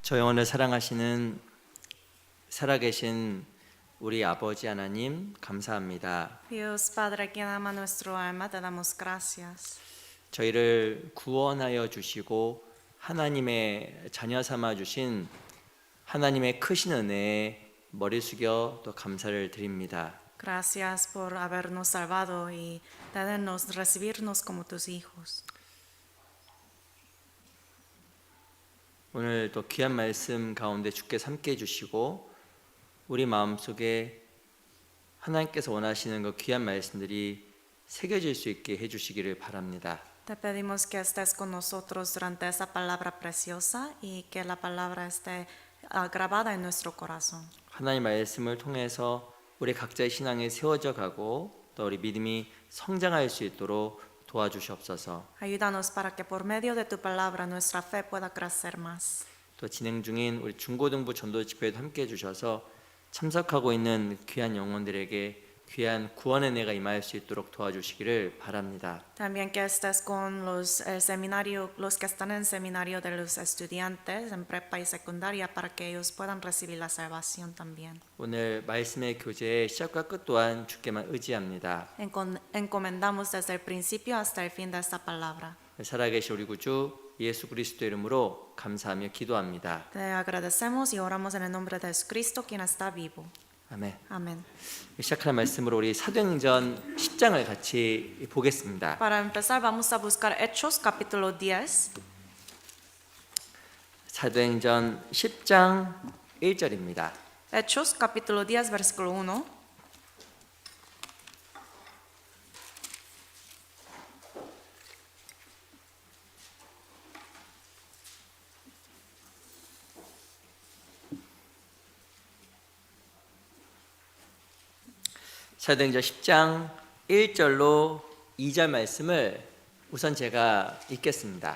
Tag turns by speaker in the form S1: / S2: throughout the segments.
S1: 저 영혼을 사랑하시는 살아계신 우리 아버지 하나님 감사합니다.
S2: Dios Padre, quien ama nuestro alma, te damos gracias.
S1: 저희를 구원하여 주시고 하나님의 자녀 삼아 주신 하나님의 크신 은혜에 머리 숙여 또 감사를 드립니다.
S2: Gracias por habernos salvado y tenernos, recibirnos como tus hijos.
S1: 오늘 또 귀한 말씀 가운데 주께서 함께 해주시고 우리 마음속에 하나님께서 원하시는 그 귀한 말씀들이 새겨질 수 있게 해주시기를 바랍니다.
S2: Te pedimos que estés con nosotros durante esa palabra preciosa y que la palabra esté grabada en nuestro corazón.
S1: 하나님 말씀을 통해서 우리 각자의 신앙이 세워져 가고 또 우리 믿음이 성장할 수 있도록 도와주시옵소서.
S2: Ayúdanos para que por medio de tu palabra nuestra fe pueda crecer más.
S1: 또 진행 중인 우리 중고등부 전도 집회에도 함께 해주셔서 참석하고 있는 귀한 영혼들에게 귀한 구원의 은혜가 임할 수 있도록 도와주시기를 바랍니다.
S2: También que estés con el seminario, los que están en el seminario de los estudiantes en prepa y secundaria para que ellos puedan recibir la salvación también.
S1: 오늘 말씀의 교제의 시작과 끝 또한 주께만 의지합니다.
S2: Encomendamos desde el principio hasta el fin de esta palabra.
S1: 살아계신 우리 구주 예수 그리스도 이름으로 감사하며 기도합니다.
S2: Te agradecemos y oramos en el nombre de Jesucristo, quien está vivo.
S1: 아멘.
S2: Amén.
S1: 시작하는 말씀으로 우리 사도행전 10장을 같이 보겠습니다.
S2: Para empezar vamos a buscar Hechos capítulo 10.
S1: 사도행전 10장 1절입니다.
S2: Hechos capítulo 10 versículo 1.
S1: 사도행전 10장 1절로 2절 말씀을 우선 제가 읽겠습니다.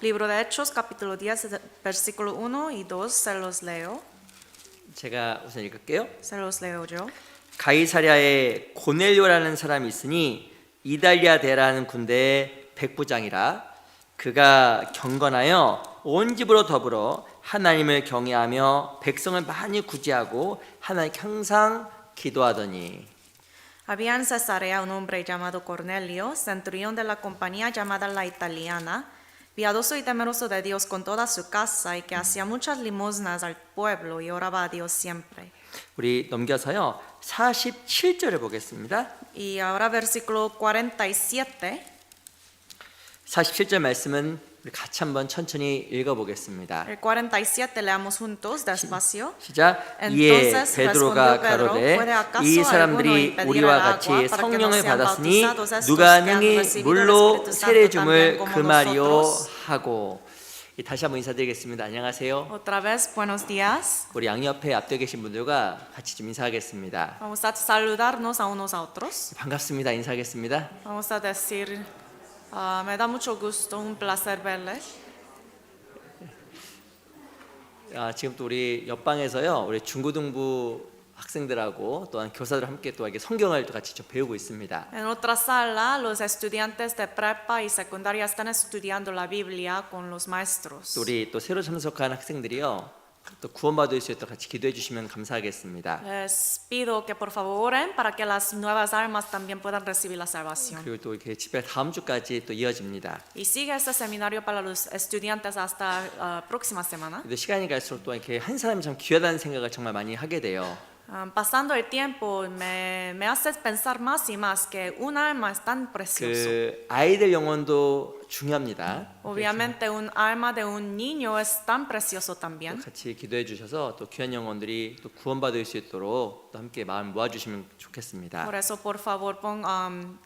S2: Libro de Hechos capítulo 10 versículo 1 y 2 se los leo.
S1: 제가 우선 읽을게요.
S2: Se los leo yo.
S1: 가이사랴에 고넬료라는 사람이 있으니 이달리아 대라는 군대의 백부장이라. 그가 경건하여 온 집으로 더불어 하나님을 경외하며 백성을 많이 구제하고 하나님께 항상 기도하더니.
S2: Había en Cesarea un hombre llamado Cornelio, centurión de la compañía llamada La Italiana, piadoso y temeroso de Dios con toda su casa y que hacía muchas limosnas al pueblo y oraba a Dios siempre.
S1: 우리 넘겨서요 47절을 보겠습니다.
S2: Y ahora versículo 47.
S1: 47절 말씀은 우리 같이 한번 천천히 읽어보겠습니다.
S2: El 47 leamos juntos despacio.
S1: 시작. 이에
S2: Entonces
S1: 베드로가
S2: respondió Pedro,
S1: 가로되
S2: ¿puede acaso
S1: 이
S2: alguno
S1: 사람들이
S2: impedir
S1: 우리와
S2: el agua
S1: 같이
S2: para que no
S1: 성령을
S2: sean
S1: 받았으니
S2: bautizados estos
S1: 누가
S2: que han
S1: 능히
S2: recibido el
S1: 물로
S2: Espíritu Santo
S1: 세례
S2: también
S1: 줌을
S2: como
S1: 그 말이요
S2: nosotros?
S1: 하고. 다시 한번 인사드리겠습니다. 안녕하세요.
S2: Otra vez, buenos días.
S1: 우리 양옆에 앞에 계신 분들과 같이 좀 인사하겠습니다.
S2: Vamos a saludarnos a unos a otros.
S1: 반갑습니다. 인사하겠습니다.
S2: Vamos a decir, me da mucho gusto, un placer verles.
S1: 지금 또 우리 옆방에서요 우리 중고등부 학생들하고 또한 교사들 함께 또 이렇게 성경을 또 같이 좀 배우고 있습니다.
S2: En otra sala, los estudiantes de prepa y secundaria están estudiando la Biblia con los maestros.
S1: 또 우리 또 새로 참석한 학생들이요 또 구원받을 수 있도록 같이 기도해 주시면 감사하겠습니다.
S2: Les pido que por favor oren para que las nuevas almas también puedan recibir la salvación.
S1: 그리고 또 이렇게 집회 다음 주까지 또 이어집니다.
S2: Y sigue este seminario para los estudiantes hasta próxima semana.
S1: 그래도 시간이 갈수록 또 이렇게 한 사람이 참 귀하다는 생각을 정말 많이 하게 돼요.
S2: Pasando el tiempo me hace pensar más y más que un alma es tan precioso.
S1: 그 아이들 영혼도 중요합니다.
S2: Obviamente un alma de un niño es tan precioso también.
S1: 같이 기도해 주셔서 또 귀한 영혼들이 또 구원받을 수 있도록 또 함께 마음 모아 주시면 좋겠습니다.
S2: Por eso por favor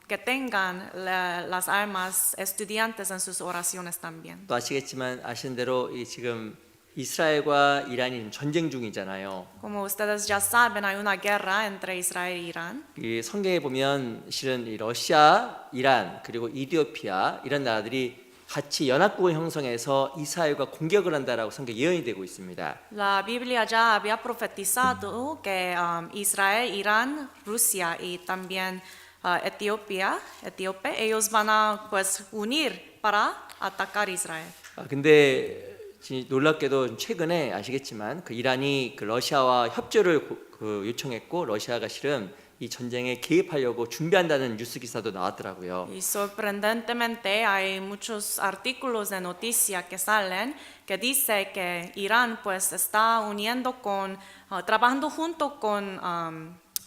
S2: que tengan las almas estudiantes en sus oraciones también.
S1: 또 아시겠지만 아시는 대로 이 지금 이스라엘과 이란이 전쟁 중이잖아요.
S2: Como ustedes ya saben, hay una guerra entre Israel y Irán.
S1: 이 성경에 보면 실은 이 러시아, 이란 그리고 이디오피아 이런 나라들이 같이 연합국을 형성해서 이스라엘과 공격을 한다라고 성경 예언이 되고 있습니다.
S2: La Biblia ya había profetizado que Israel, Irán, Rusia y también Etíope, ellos van a pues unir para atacar Israel.
S1: 근데 놀랍게도 최근에 아시겠지만 그 이란이 그 러시아와 협조를 요청했고 러시아가 실은 이 전쟁에 개입하려고 준비한다는 뉴스 기사도 나왔더라고요.
S2: Y sorprendentemente hay muchos artículos de noticia que salen que dice que Irán pues está uniendo con, trabajando junto con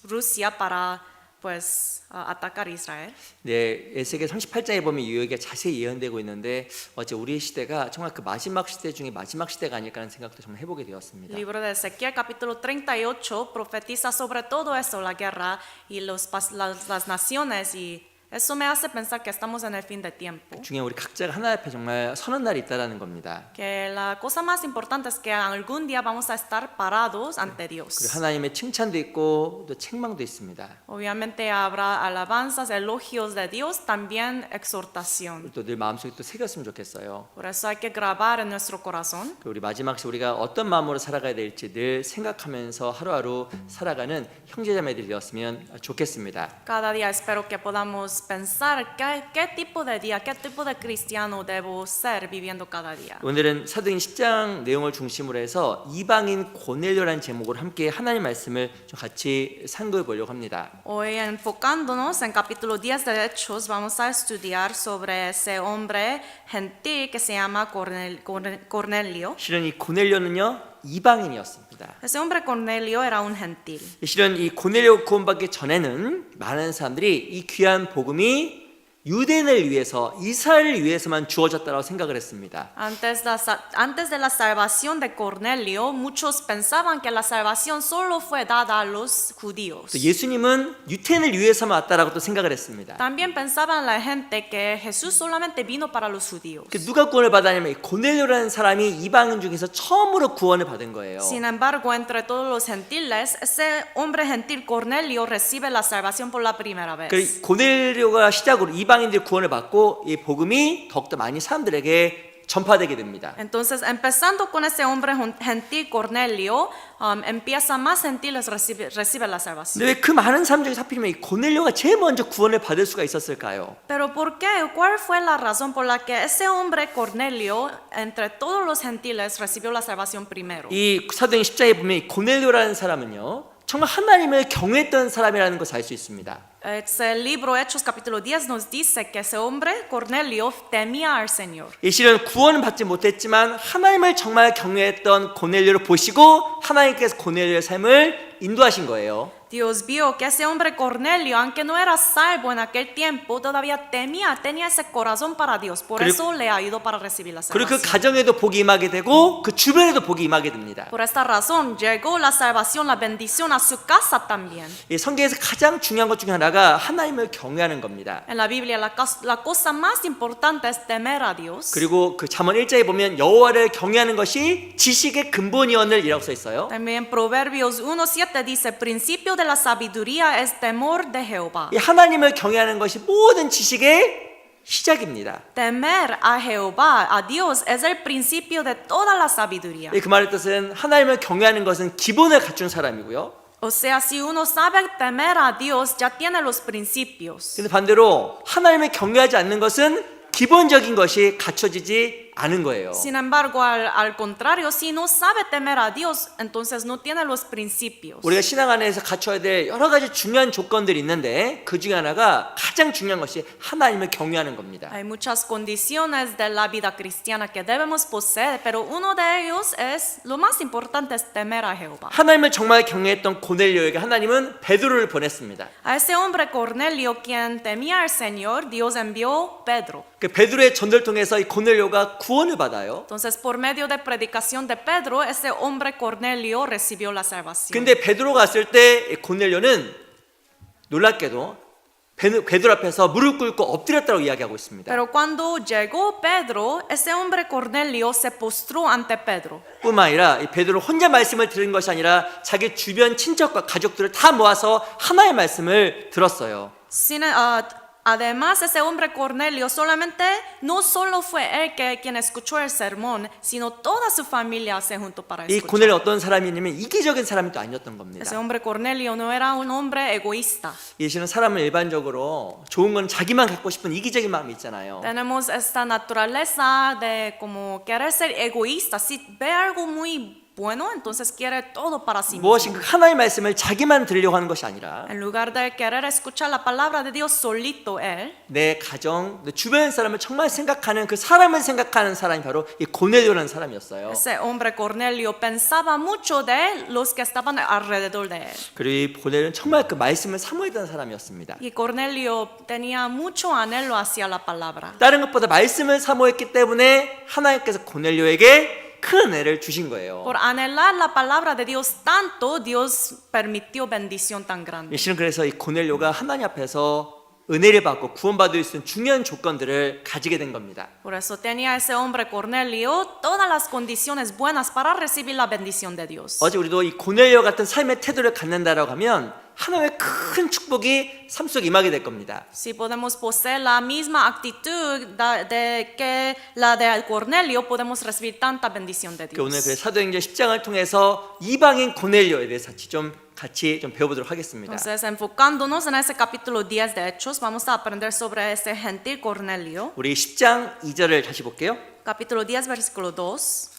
S2: Rusia para pues atacar Israel.
S1: 네, 에스겔 38장에 보면 이 얘기가 자세히 예언되고 있는데 어째 우리의 시대가 정말 그 마지막 시대 중에 마지막 시대가 아닐까라는 생각도 정말 해보게 되었습니다.
S2: Libro de Ezequiel capítulo 38 profetiza sobre todo eso, la guerra y las naciones y eso me hace pensar que estamos en el fin de tiempo.
S1: 중에 우리 각자가 하나 앞에 정말 서는 날이 있다라는 겁니다.
S2: Que la cosa más importante es que algún día vamos a estar parados ante
S1: 그리고
S2: Dios.
S1: 하나님의 칭찬도 있고 또 책망도 있습니다.
S2: Obviamente habrá alabanzas, elogios de Dios, también exhortación.
S1: 또 늘 마음속에 또 새겼으면 좋겠어요.
S2: Por eso hay que grabar en nuestro corazón.
S1: 우리 마지막 시 우리가 어떤 마음으로 살아가야 될지 늘 생각하면서 하루하루 살아가는 형제자매들이 되었으면 좋겠습니다.
S2: Cada día espero que podamos pensar qué tipo de día, qué tipo de cristiano debo ser viviendo cada día.
S1: 오늘은 사도행 10장 내용을 중심으로 해서 이방인 고넬료라는 제목으로 함께 하나님 말씀을 좀 같이 상고해 보려고 합니다.
S2: Hoy enfocándonos en capítulo 10 de Hechos vamos a estudiar sobre ese hombre gentil que se llama Cornelio.
S1: 실은 이 고넬료는요 이방인이었습니다.
S2: Ese hombre Cornelio era un gentil.
S1: 실은 이 고넬료 구원받기 전에는 많은 사람들이 이 귀한 복음이 유대인을 위해서 이스라엘을 위해서만 주어졌다고 생각을 했습니다.
S2: Antes de la salvación de Cornelio, muchos pensaban que la salvación solo fue dada a los judíos.
S1: 또 예수님은 유대인을 위해서만 왔다라고 또 생각을 했습니다.
S2: También pensaban la gente que Jesús solamente vino para los judíos.
S1: 누가 구원을 받았냐면 이 고넬료라는 사람이 이방인 중에서 처음으로 구원을 받은 거예요.
S2: Sin embargo, entre todos los gentiles, ese hombre gentil Cornelio recibe la salvación por la primera vez.
S1: 그 고넬료가 시작으로 이방인들이 구원을 받고 이 복음이 더욱더 많이 사람들에게 전파되게 됩니다.
S2: Entonces, empezando con ese hombre gentil Cornelio, empieza más gentiles recibe la salvación.
S1: 근데 왜 그 많은 사람 중에 하필이면 이 고넬료가 제일 먼저 구원을 받을 수가 있었을까요?
S2: Pero ¿por qué? ¿Cuál fue la razón por la que ese hombre Cornelio, entre todos los gentiles, recibió la salvación primero?
S1: 이 사도행 10장에 보면 이 고넬료라는 사람은요 정말 하나님을 경외했던 사람이라는 것을 알 수 있습니다.
S2: El libro Hechos capítulo 10 nos dice que ese hombre Cornelio temía al Señor.
S1: 이 실은 구원은 받지 못했지만 하나님을 정말 경외했던 고넬료를 보시고 하나님께서 고넬료의 삶을 인도하신 거예요.
S2: Dios vio que ese hombre Cornelio, aunque no era salvo en aquel tiempo, todavía tenía ese corazón para Dios. Por eso le ayudó para recibir la
S1: 그리고 그
S2: salvación.
S1: 가정에도 복이 임하게 되고 그 주변에도 복이 임하게 됩니다.
S2: Por esta razón llegó la salvación, la bendición a su casa también.
S1: 이 성경에서 가장 중요한 것 중에 하나가 하나님을 경외하는 겁니다.
S2: En la Biblia la cosa más importante es temer a Dios.
S1: 그리고 그 잠언 1장에 보면 여호와를 경외하는 것이 지식의 근본이오늘이라고 써 있어요.
S2: También Proverbios 1:7 dice, principio de la sabiduría es temor de Jehová.
S1: 이 하나님을 경외하는 것이 모든 지식의 시작입니다.
S2: Temer a Jehová, a Dios, es el principio de toda la sabiduría.
S1: 그 말의 뜻은 하나님을 경외하는 것은 기본을 갖춘 사람이고요.
S2: O sea, si uno sabe temer a Dios, ya tiene los principios.
S1: 근데 반대로 하나님을 경외하지 않는 것은 기본적인 것이 갖춰지지 않은 거예요.
S2: Sin embargo, al contrario, si no sabe temer a Dios, entonces no tiene los principios.
S1: 우리가 신앙 안에서 갖춰야 될 여러 가지 중요한 조건들이 있는데 그 중에 하나가 가장 중요한 것이 하나님을 경외하는 겁니다.
S2: Hay muchas condiciones de la vida cristiana que debemos poseer, pero uno de ellos es, lo más importante es temer a Jehová.
S1: 하나님을 정말 경외했던 고넬료에게 하나님은 베드로를 보냈습니다.
S2: A ese hombre Cornelio, quien temía al Señor, Dios envió Pedro.
S1: 그 베드로의 전도를 통해서 이 고넬료가 구원을 받아요.
S2: Entonces, por medio de predicación de Pedro, ese hombre Cornelio recibió la salvación.
S1: 근데 베드로가 왔을 때 고넬료는 놀랍게도 베드로 앞에서 무릎 꿇고 엎드렸다고 이야기하고 있습니다.
S2: Pero cuando llegó Pedro, ese hombre Cornelio se postró ante Pedro.
S1: 뿐만 아니라 이 베드로 혼자 말씀을 들은 것이 아니라 자기 주변 친척과 가족들을 다 모아서 하나의 말씀을 들었어요.
S2: Además, ese hombre Cornelio solamente, no solo fue él quien escuchó el sermón, sino toda su familia se juntó para
S1: 이
S2: escuchar.
S1: 고넬료 어떤 사람이냐면 이기적인 사람이 또 아니었던 겁니다.
S2: Ese hombre Cornelio no era un hombre egoísta.
S1: 예수는 사람은 일반적으로 좋은 건 자기만 갖고 싶은 이기적인 마음이 있잖아요.
S2: Tenemos esta naturaleza de como querer ser egoísta. Si ve algo muy bueno, entonces quiere todo para sí mismo.
S1: 무엇인가 하나님의 말씀을 자기만 들으려고 하는 것이 아니라
S2: En lugar de querer escuchar la palabra de Dios solito él,
S1: 내 가정, 내 주변 사람을 정말 생각하는 그 사람을 생각하는 사람이 바로 이 고넬료라는 사람이었어요.
S2: ese hombre Cornelio pensaba mucho de los que estaban alrededor de él.
S1: 그리고 이 고넬료는 정말 그 말씀을 사모했던 사람이었습니다.
S2: Y Cornelio tenía mucho anhelo hacia la palabra.
S1: 다른 것보다 말씀을 사모했기 때문에 하나님께서 고넬료에게 큰 은혜를 주신 거예요.
S2: Por anhelar la palabra de Dios tanto, Dios permitió bendición tan grande.
S1: 실은 그래서 이 고넬료가 하나님 앞에서 은혜를 받고 구원받을 수 있는 중요한 조건들을 가지게 된 겁니다.
S2: Por eso tenía ese hombre Cornelio todas las condiciones buenas para recibir la bendición de Dios.
S1: 어제 우리도 이 고넬료 같은 삶의 태도를 갖는다라고 하면 하나님의 큰 축복이 삶 속에 임하게 될 겁니다.
S2: Si podemos poseer la misma actitud de que la de Cornelio, podemos recibir tanta bendición de
S1: 오늘 그
S2: Dios.
S1: 사도행전 10장을 통해서 이방인 고넬료에 대해서 같이 좀 배워보도록 하겠습니다.
S2: Entonces, enfocándonos en ese capítulo 10 de Hechos, vamos a aprender sobre ese gentil Cornelio.
S1: 우리 10장 2절을 다시 볼게요.
S2: Capítulo 10, versículo 2.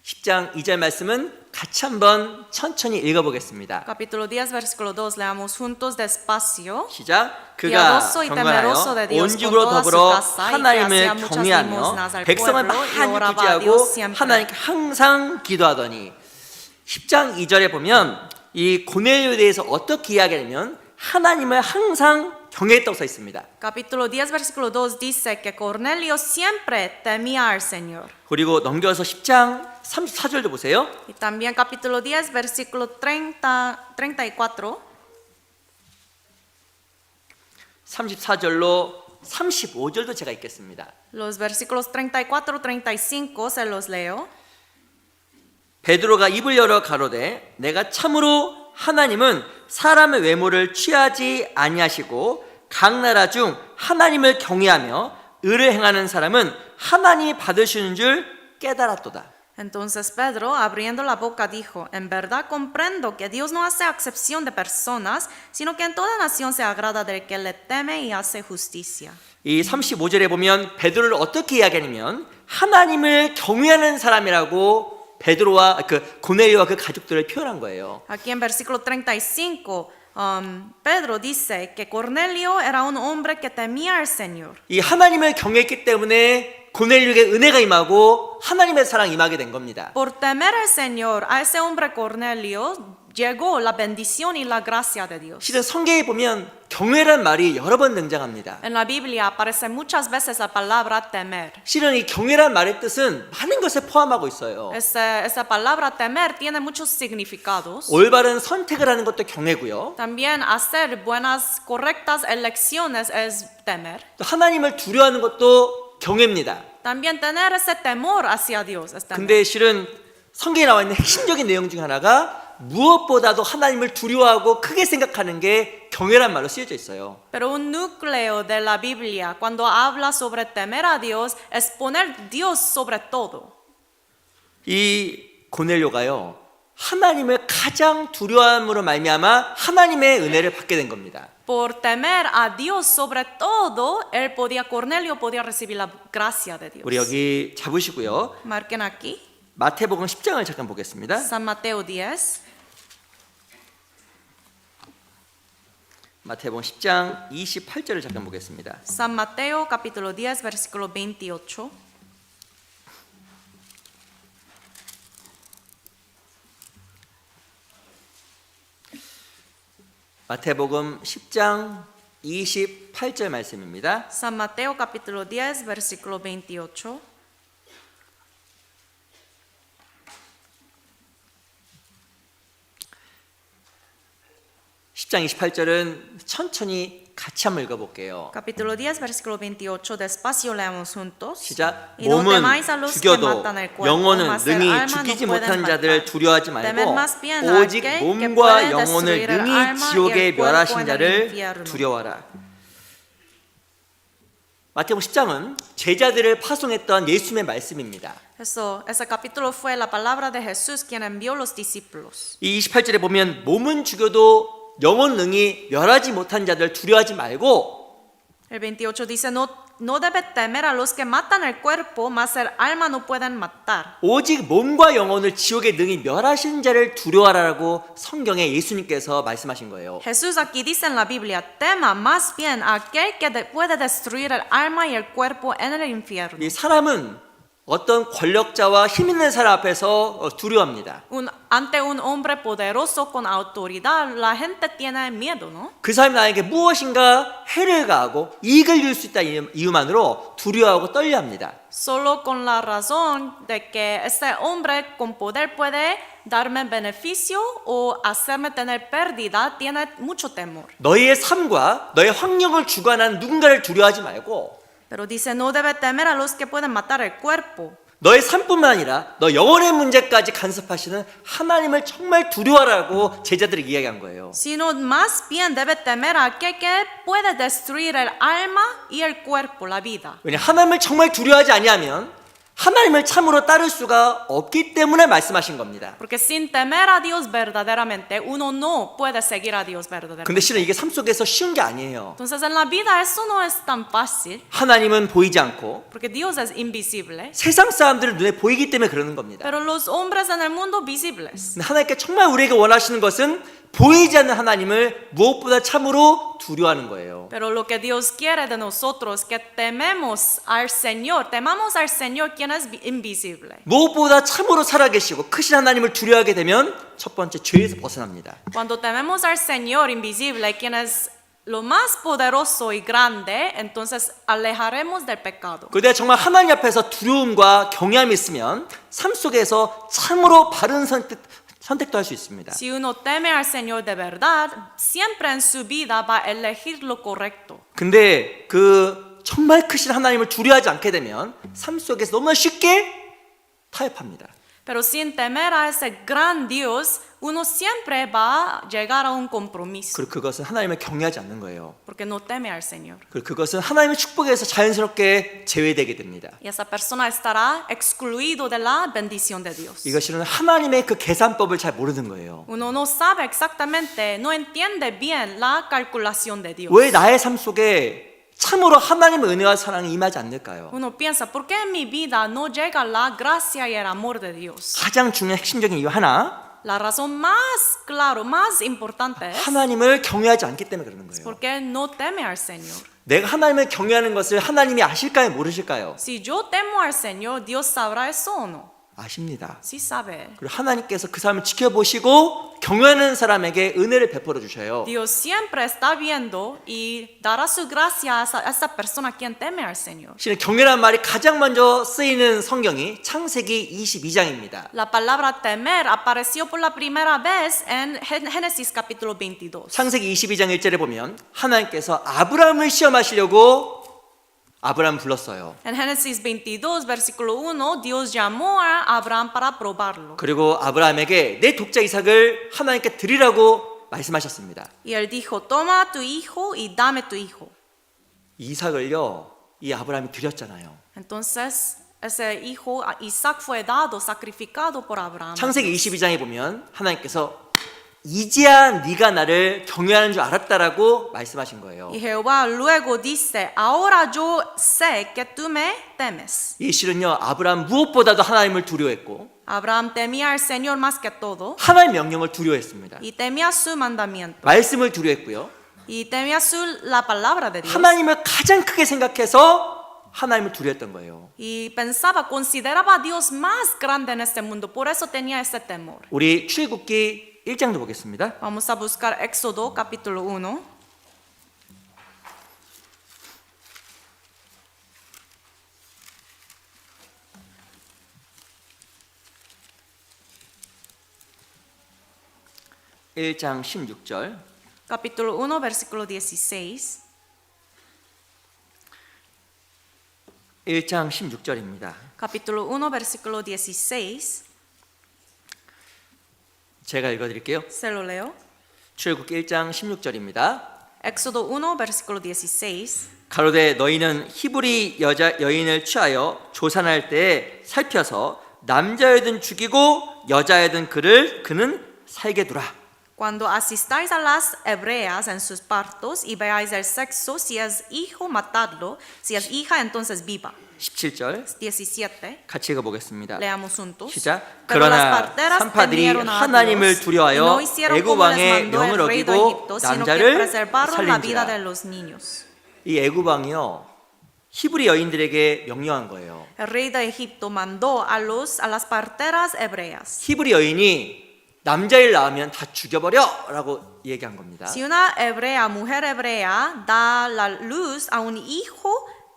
S1: 10장 2절 말씀은 같이 한번 천천히 읽어보겠습니다.
S2: Capítulo 10, versículo 2. Leamos juntos despacio.
S1: 시작. 그가
S2: Piadoso y
S1: 경건하여
S2: temeroso de Dios
S1: 온 집으로
S2: con toda su
S1: 더불어
S2: casa, y que
S1: 하나님을
S2: hacía muchas
S1: 경외하며
S2: limosnas al
S1: 백성을
S2: pueblo, y
S1: 많이
S2: oraba a
S1: 구제하고
S2: Dios siempre.
S1: 하나님께 항상 기도하더니 10장 2절에 보면 이 고넬료에 대해서 어떻게 이야기하냐면 하나님을 항상 경외했다고 써 있습니다.
S2: Capítulo 10, versículo 2 dice que Cornelio siempre temía al Señor.
S1: 그리고 넘겨서 10장 34절도 보세요.
S2: Y también capítulo 10, versículo 34.
S1: 34절로 35절도 제가 읽겠습니다.
S2: Los versículos 34, 35 se los leo.
S1: 베드로가 입을 열어 가로되 내가 참으로 하나님은 사람의 외모를 취하지 아니하시고 각 나라 중 하나님을 경외하며 의를 행하는 사람은 하나님이 받으시는 줄 깨달았도다.
S2: Entonces Pedro, abriendo la boca, dijo: En verdad comprendo que Dios no hace acepción de personas, sino que en toda nación se agrada del que le teme y hace justicia.
S1: 이 35절에 보면 베드로를 어떻게 이야기하냐면 하나님을 경외하는 사람이라고 베드로와 고넬료와 그 가족들을 표현한 거예요.
S2: Aquí en versículo 35, Pedro dice que Cornelio era un hombre que temía al Señor.
S1: 이 하나님을 경외했기 때문에 고넬료에게 은혜가 임하고 하나님의 사랑이 임하게 된 겁니다.
S2: Por temer al Señor, a ese hombre Cornelio llegó la bendición y la gracia de Dios.
S1: 실은 성경에 보면 경외란 말이 여러 번 등장합니다.
S2: En la Biblia aparece muchas veces la palabra temer.
S1: 실은 이 경외란 말의 뜻은 많은 것을 포함하고 있어요.
S2: Esa palabra temer tiene muchos significados.
S1: 올바른 선택을 하는 것도 경외고요.
S2: También hacer buenas, correctas elecciones es temer.
S1: 또 하나님을 두려워하는 것도 경외입니다.
S2: También tener ese temor hacia Dios es temer.
S1: 근데 실은 성경에 나와 있는 핵심적인 내용 중 하나가 무엇보다도 하나님을 두려워하고 크게 생각하는 게 경외란 말로 쓰여져 있어요.
S2: Pero un núcleo de la Biblia, cuando habla sobre temer a Dios, es poner Dios sobre todo.
S1: 이 고넬료가요, 하나님을 가장 두려워함으로 말미암아 하나님의 은혜를 받게 된 겁니다.
S2: Por temer a Dios sobre todo, Cornelio podía recibir la gracia de Dios.
S1: 우리 여기 잡으시고요.
S2: Marquen aquí,
S1: 마태복음 10장을 잠깐 보겠습니다.
S2: San Mateo 10.
S1: 마태복음 10장 28절을 잠깐 보겠습니다.
S2: San Mateo capítulo 10, versículo 28.
S1: 마태복음 10장 28절 말씀입니다.
S2: San Mateo capítulo 10, versículo 28.
S1: 장 28절은 천천히 같이 한번 읽어볼게요.
S2: Capítulo 10, versículo 28. Despacio leamos juntos.
S1: 시작.
S2: Y no
S1: 몸은
S2: temáis a los que
S1: 죽여도
S2: matan el cuerpo,
S1: 영혼은
S2: mas el
S1: 능히
S2: alma no
S1: 죽이지
S2: pueden
S1: 못한 자들
S2: matar.
S1: 두려워하지
S2: Temed
S1: 말고
S2: más bien a
S1: 오직
S2: aquel que
S1: 몸과
S2: puede
S1: 영혼을
S2: destruir el
S1: 능히
S2: alma y
S1: 지옥에
S2: el cuerpo
S1: 멸하신
S2: en el
S1: 자를
S2: infierno.
S1: 두려워하라. 마태복음 10장은 제자들을 파송했던 예수님의 말씀입니다.
S2: Ese capítulo fue la palabra de Jesús quien envió los discípulos.
S1: 이 28절에 보면 몸은 죽여도 영혼 능히 멸하지 못한 자들 두려워하지 말고
S2: El 28 dice, no debe temer a los que matan el cuerpo, mas el alma no pueden matar.
S1: 오직 몸과 영혼을 지옥에 능히 멸하신 자를 두려워하라고 성경에 예수님께서 말씀하신 거예요.
S2: Jesús aquí dice en la Biblia, tema más bien a aquel que puede destruir el alma y el cuerpo en el infierno.
S1: 이 사람은 어떤 권력자와 힘 있는 사람 앞에서 두려워합니다.
S2: Ante un hombre poderoso con autoridad, la gente tiene miedo, ¿no?
S1: 그 사람이 나에게 무엇인가 해를 가하고 이익을 줄 수 있다 이유만으로 두려워하고 떨려합니다.
S2: Solo con la razón de que este hombre con poder puede darme beneficio o hacerme tener pérdida, tiene mucho temor.
S1: 너희의 삶과 너의 환경을 주관한 누군가를 두려워하지 말고
S2: Pero dice, no debe temer a los que pueden matar el cuerpo.
S1: 너의 삶뿐만 아니라 너 영혼의 문제까지 간섭하시는 하나님을 정말 두려워하라고 제자들에게 이야기한 거예요.
S2: Sino más bien debe temer a aquel que puede destruir el alma y el cuerpo, la vida.
S1: 왜냐 하나님을 정말 두려워하지 아니하면 하나님을 참으로 따를 수가 없기 때문에 말씀하신 겁니다.
S2: Porque sin temer a Dios verdaderamente, uno no puede seguir a Dios
S1: 근데
S2: verdaderamente.
S1: 실은 이게 삶 속에서 쉬운 게 아니에요.
S2: Entonces en la vida eso no es tan fácil,
S1: 하나님은 보이지 않고
S2: porque Dios es invisible,
S1: 세상 사람들은 눈에 보이기 때문에 그러는 겁니다.
S2: pero los hombres en el mundo visibles.
S1: 근데 하나님께 정말 우리에게 원하시는 것은 보이지 않는 하나님을 무엇보다 참으로 두려워하는 거예요.
S2: Pero lo que Dios quiere de nosotros es que temamos al Señor quien es invisible.
S1: 무엇보다 참으로 살아계시고 크신 하나님을 두려워하게 되면 첫 번째 죄에서 벗어납니다.
S2: Cuando tememos al Señor invisible, quien es lo más poderoso y grande, entonces alejaremos del pecado.
S1: 그때 정말 하나님 앞에서 두려움과 경외함이 있으면 삶 속에서 참으로 바른 선택도 할 수 있습니다.
S2: Si uno teme al Señor de verdad, siempre en su vida va a elegir lo correcto.
S1: 근데 그 정말 크신 하나님을 두려워하지 않게 되면 삶 속에서 너무나 쉽게 타협합니다.
S2: Pero sin temer a ese gran Dios, uno siempre va a llegar a un compromiso,
S1: 그리고 그것은 하나님을 경외하지 않는 거예요.
S2: porque no teme al Señor.
S1: 그리고 그것은 하나님의 축복에서 자연스럽게 제외되게 됩니다.
S2: Y esa persona estará excluido de la bendición de Dios.
S1: 이것은 하나님의 그 계산법을 잘 모르는 거예요.
S2: Uno no sabe exactamente, no entiende bien la calculación de Dios.
S1: 왜 나의 삶 속에 참으로 하나님의 은혜와 사랑이 임하지 않을까요?
S2: Uno piensa, ¿por qué en mi vida no llega la gracia y el amor de Dios?
S1: 가장 중요한 핵심적인 이유 하나,
S2: La razón más claro, más importante es
S1: 하나님을 경외하지 않기 때문에 그러는 거예요.
S2: porque no teme al Señor.
S1: 내가 하나님을 경외하는 것을 하나님이 아실까요? 모르실까요?
S2: Si yo temo al Señor, Dios sabrá eso o no.
S1: 아십니다.
S2: Sí sabe.
S1: 그리고 하나님께서 그 사람을 지켜보시고 경외하는 사람에게 은혜를 베풀어 주셔요.
S2: Dios siempre está viendo y dará su gracia a esa persona a quien teme al Señor.
S1: 실은 경외라는 말이 가장 먼저 쓰이는 성경이 창세기 22장입니다.
S2: La palabra temer apareció por la primera vez en Génesis capítulo 22.
S1: 창세기 22장 1절에 보면 하나님께서 아브라함을 시험하시려고 아브라함 불렀어요.
S2: En Génesis 22, versículo 1, Dios llamó a Abraham para probarlo.
S1: 그리고 아브라함에게 내 독자 이삭을 하나님께 드리라고 말씀하셨습니다.
S2: Y él dijo, toma tu hijo y dame tu hijo.
S1: 이삭을요, 이 아브라함이 드렸잖아요.
S2: Entonces, ese hijo, Isaac, fue dado, sacrificado por Abraham.
S1: 창세기 22장에 보면 하나님께서 이제야 네가 나를 경외하는 줄 알았다라고 말씀하신 거예요.
S2: Y Jehová luego dice, ahora yo sé que tú me temes.
S1: 이 실은요, 아브라함 무엇보다도 하나님을 두려워했고
S2: Abraham temía al Señor más que todo
S1: 하나님의 명령을 두려워했습니다.
S2: y temía su mandamiento
S1: 말씀을 두려워했고요.
S2: y temía la palabra de Dios
S1: 하나님을 가장 크게 생각해서 하나님을 두려웠던 거예요.
S2: y pensaba, consideraba a Dios más grande en este mundo, por eso tenía ese temor.
S1: 우리 출애굽기 1장도 보겠습니다.
S2: Vamos a buscar Éxodo capítulo 1.
S1: (1장 16절)
S2: Capítulo 1, versículo 16.
S1: 1장 16절입니다.
S2: Capítulo 1, versículo 16.
S1: 제가 읽어드릴게요.
S2: Se lo leo.
S1: 출애굽기 1장 16절입니다.
S2: Éxodo 1, versículo 16.
S1: 가로되 너희는 히브리 여인을 취하여 조산할 때에 살펴서 남자여든 죽이고 여자여든 그는 살게 두라.
S2: Cuando asistáis a las hebreas en sus partos y veáis el sexo, si es hijo, matadlo, si es hija, entonces viva.
S1: 17절
S2: 17.
S1: 같이 읽어보겠습니다.
S2: Leamos juntos.
S1: 시작.
S2: Pero las
S1: 그러나
S2: parteras
S1: 산파들이
S2: temieron a
S1: 하나님을
S2: Dios y
S1: 두려워하여
S2: no hicieron
S1: 애굽
S2: como les
S1: 왕의
S2: mandó el
S1: 명을
S2: rey de
S1: 어기고
S2: Egipto, sino que
S1: 남자를
S2: preservaron la vida de
S1: 살린지라.
S2: los niños.
S1: 이 애굽 왕이요 히브리 여인들에게 명령한 거예요.
S2: El rey de Egipto mandó a las parteras hebreas.
S1: 히브리 여인이 남자일 낳으면 다 죽여버려라고 얘기한 겁니다.
S2: Si una hebrea, mujer hebrea, da la luz a un hijo,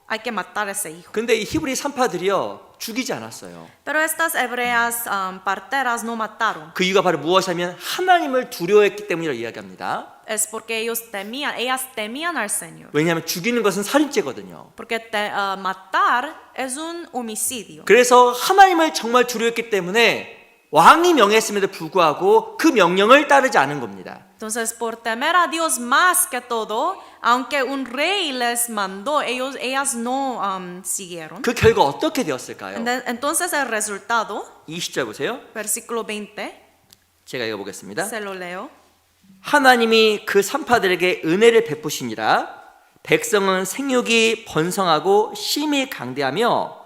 S2: hay que matar a ese hijo.
S1: 근데 이 히브리 산파들이요 죽이지 않았어요.
S2: Pero estas hebreas parteras no mataron.
S1: 그 이유가 바로 무엇이냐면 하나님을 두려워했기 때문이라고 이야기합니다.
S2: Es porque ellas temían al Señor.
S1: 왜냐하면 죽이는 것은 살인죄거든요.
S2: Porque matar es un homicidio.
S1: 그래서 하나님을 정말 두려워했기 때문에 왕이 명했음에도 불구하고 그 명령을 따르지 않은 겁니다.
S2: Entonces, por temer a Dios más que todo, aunque un rey les mandó, ellas no siguieron.
S1: 그 결과 어떻게 되었을까요?
S2: Entonces, el resultado,
S1: 20절 보세요.
S2: versículo 20,
S1: 제가 읽어보겠습니다.
S2: se lo leo.
S1: 하나님이 그 산파들에게 은혜를 베푸시니라 백성은 생육이 번성하고 심히 강대하며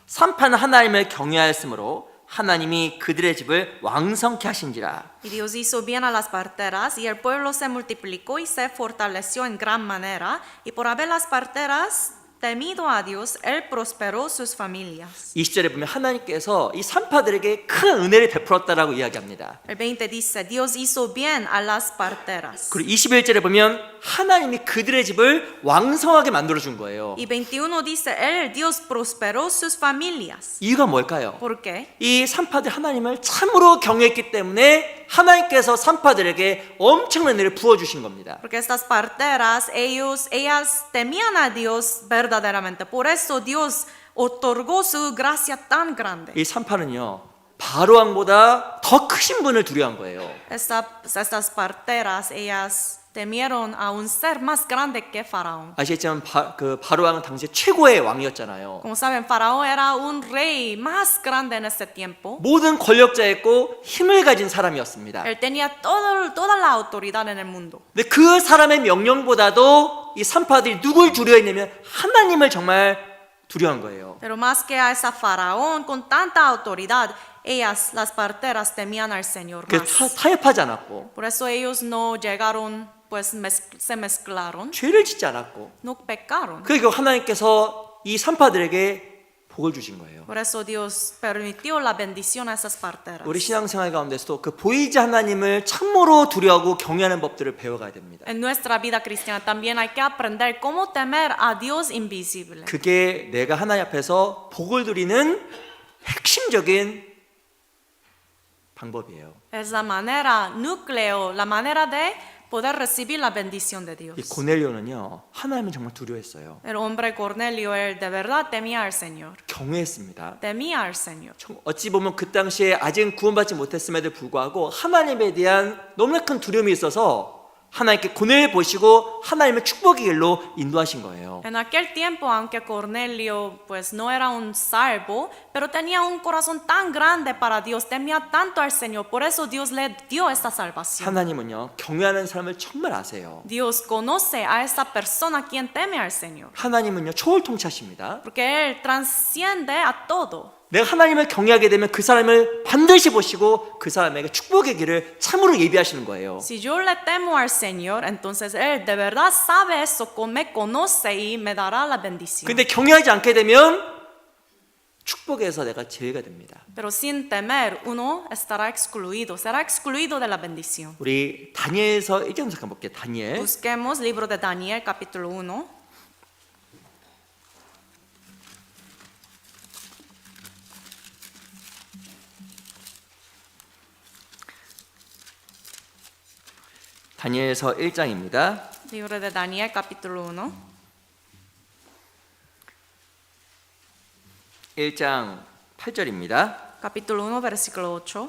S1: 산파는 하나님을 경외하였으므로 하나님이 그들의 집을 왕성케 하신지라.
S2: Y Dios hizo bien a las parteras, y el pueblo se multiplicó y se fortaleció en gran manera, y por haber las parteras temido a Dios, Él prosperó sus familias.
S1: 20절에 보면 하나님께서 이 산파들에게 큰 은혜를 베풀었다라고 이야기합니다.
S2: El 20 dice, Dios hizo bien a las parteras.
S1: 그리고 21절에 보면 하나님이 그들의 집을 왕성하게 만들어준 거예요.
S2: Y 21 dice, Él, Dios prosperó sus familias.
S1: 이유가 뭘까요?
S2: ¿Por qué?
S1: 이 산파들 하나님을 참으로 경외했기 때문에 하나님께서 산파들에게 엄청난 은혜를 부어주신 겁니다.
S2: Porque estas parteras, ellas temían a Dios verdaderamente. Por eso Dios otorgó su gracia tan grande.
S1: 이 산파는요 바로 왕보다 더 크신 분을 두려워한 거예요.
S2: Estas parteras, ellas temieron a un ser más grande que Faraón.
S1: 아시겠지만 바로 왕은 당시 최고의 왕이었잖아요.
S2: Como saben, Faraón era un rey más grande en ese tiempo.
S1: 모든 권력자였고 힘을 가진 사람이었습니다.
S2: Él tenía toda la autoridad en el mundo.
S1: 근데 그 사람의 명령보다도 이 산파들이 누굴 두려워했냐면 하나님을 정말 두려워한 거예요.
S2: Pero más que a esa Faraón con tanta autoridad, ellas, las parteras, temían al Señor
S1: 그래서
S2: más.
S1: 타협하지 않았고
S2: Por eso ellos no llegaron, pues se mezclaron,
S1: 죄를 짓지 않았고
S2: no pecaron.
S1: 그리고 하나님께서 이 산파들에게 복을 주신 거예요.
S2: Por eso Dios permitió la bendición a esas parteras.
S1: 우리 신앙생활 가운데서도 그 보이지 하나님을 참으로 두려워하고 경외하는 법들을 배워가야 됩니다.
S2: En nuestra vida cristiana también hay que aprender cómo temer a Dios invisible.
S1: 그게 내가 하나님 앞에서 복을 누리는 핵심적인 방법이에요.
S2: Es la manera núcleo, la manera de poder recibir la bendición de
S1: 이
S2: Dios.
S1: 고넬료는요 하나님을 정말 두려워했어요.
S2: El hombre Cornelio, él de verdad temía al Señor.
S1: 경외했습니다.
S2: Temía al Señor.
S1: 어찌 보면 그 당시에 아직 구원받지 못했음에도 불구하고 하나님에 대한 너무나 큰 두려움이 있어서 하나님께 고뇌를 보시고 하나님의 축복의 길로 인도하신 거예요.
S2: En aquel tiempo, aunque Cornelio pues no era un salvo, pero tenía un corazón tan grande para Dios, temía tanto al Señor, por eso Dios le dio esta salvación.
S1: 하나님은요 경외하는 사람을 정말 아세요.
S2: Dios conoce a esa persona quien teme al Señor,
S1: 하나님은요 초월통치하십니다.
S2: porque Él transciende a todo.
S1: 내가 하나님을 경외하게 되면 그 사람을 반드시 보시고 그 사람에게 축복의 길을 참으로 예비하시는 거예요.
S2: Si yo le temo al Señor, entonces Él de verdad sabe eso, me conoce y me dará la bendición.
S1: 근데 경외하지 않게 되면 축복에서 내가 제외가 됩니다.
S2: Pero sin temer, uno estará excluido, será excluido de la bendición.
S1: 우리 다니엘서 1장 잠깐 볼게요. 다니엘.
S2: Busquemos libro de Daniel, capítulo 1.
S1: 다니엘서 1장입니다.
S2: Libro de Daniel, capítulo 1.
S1: 1장 8절입니다.
S2: Capítulo 1, versículo 8.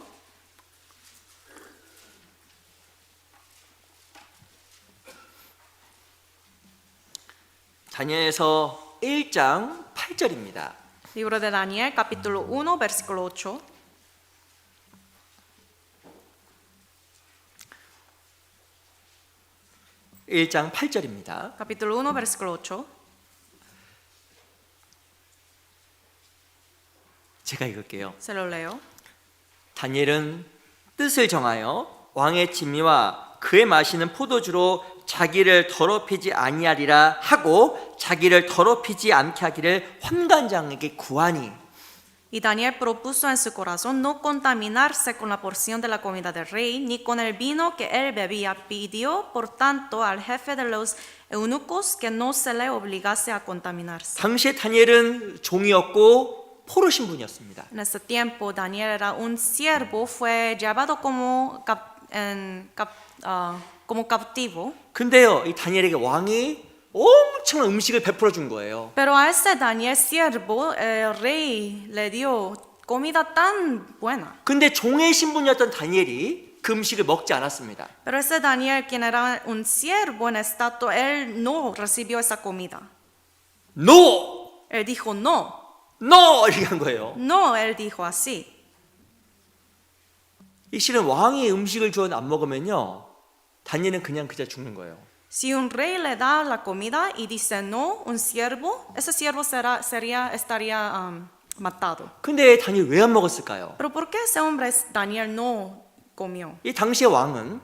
S1: 다니엘서 1장 8절입니다.
S2: Libro de Daniel, capítulo 1, versículo 8.
S1: 일장 8절입니다.
S2: Capítulo 1, versículo 8.
S1: 제가 읽을게요.
S2: Se lo leo.
S1: 다니엘은 뜻을 정하여 왕의 진미와 그의 마시는 포도주로 자기를 더럽히지 아니하리라 하고 자기를 더럽히지 않게 하기를 환관장에게 구하니.
S2: Y Daniel propuso en su corazón no contaminarse con la porción de la comida del rey, ni con el vino que él bebía. Pidió, por tanto, al jefe de los eunucos que no se le obligase a contaminarse.
S1: 당시에 다니엘은 종이었고 포로 신분이었습니다.
S2: En ese tiempo, Daniel era un siervo, fue llevado como cautivo.
S1: 근데요, 이 다니엘에게 왕이 엄청난 음식을 베풀어 준 거예요.
S2: Pero a ese Daniel siervo, el rey le dio comida tan buena.
S1: 근데 종의 신분이었던 다니엘이 그 음식을 먹지 않았습니다.
S2: Pero ese Daniel, quien era un siervo en estatus, él no recibió esa comida.
S1: No!
S2: Él dijo no,
S1: No! 이렇게 한 거예요.
S2: no, él dijo así.
S1: 이 실은 왕이 음식을 주어 안 먹으면요, 다니엘은 그냥 죽는 거예요.
S2: Si un rey le da la comida y dice no, un siervo, ese siervo estaría matado.
S1: 근데 다니엘 왜 안 먹었을까요?
S2: Pero ¿por qué ese hombre Daniel no comió?
S1: 이 당시의 왕은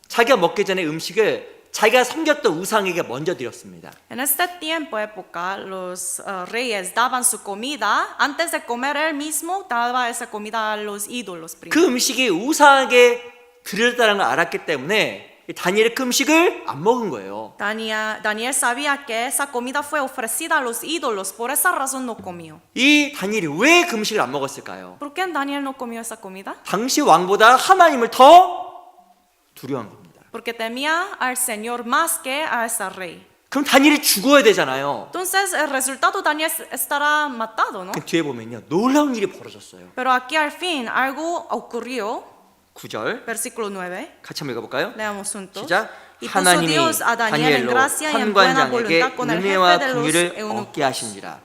S1: 자기가 먹기 전에 음식을 자기가 섬겼던 우상에게 먼저 드렸습니다.
S2: En este tiempo, época, los reyes daban su comida, antes de comer él mismo, daba esa comida a los ídolos
S1: 그
S2: primero.
S1: 음식이 우상에게 드렸다는 걸 알았기 때문에 다니엘이 그 음식을 안 먹은 거예요.
S2: Daniel sabía que esa comida fue ofrecida a los ídolos, por esa razón no comió.
S1: 이 다니엘이 왜 그 음식을 안 먹었을까요?
S2: ¿Por qué Daniel no comió esa comida?
S1: 당시 왕보다 하나님을 더 두려워한 겁니다.
S2: Porque temía al Señor más que a ese rey.
S1: 그럼 다니엘이 죽어야 되잖아요.
S2: Entonces, el resultado, Daniel estará matado, ¿no?
S1: 그 뒤에 보면요, 놀라운 일이 벌어졌어요.
S2: Pero aquí al fin algo ocurrió.
S1: 9절
S2: Versículo 9.
S1: 같이 한번 읽어볼까요?
S2: Leamos juntos.
S1: 시작.
S2: Y puso
S1: 하나님이
S2: Dios a Daniel en
S1: 다니엘로
S2: gracia y en buena
S1: 환관장에게
S2: voluntad con el jefe
S1: 은혜와
S2: de los
S1: 긍휼을 얻게
S2: eunucos.
S1: 하신지라.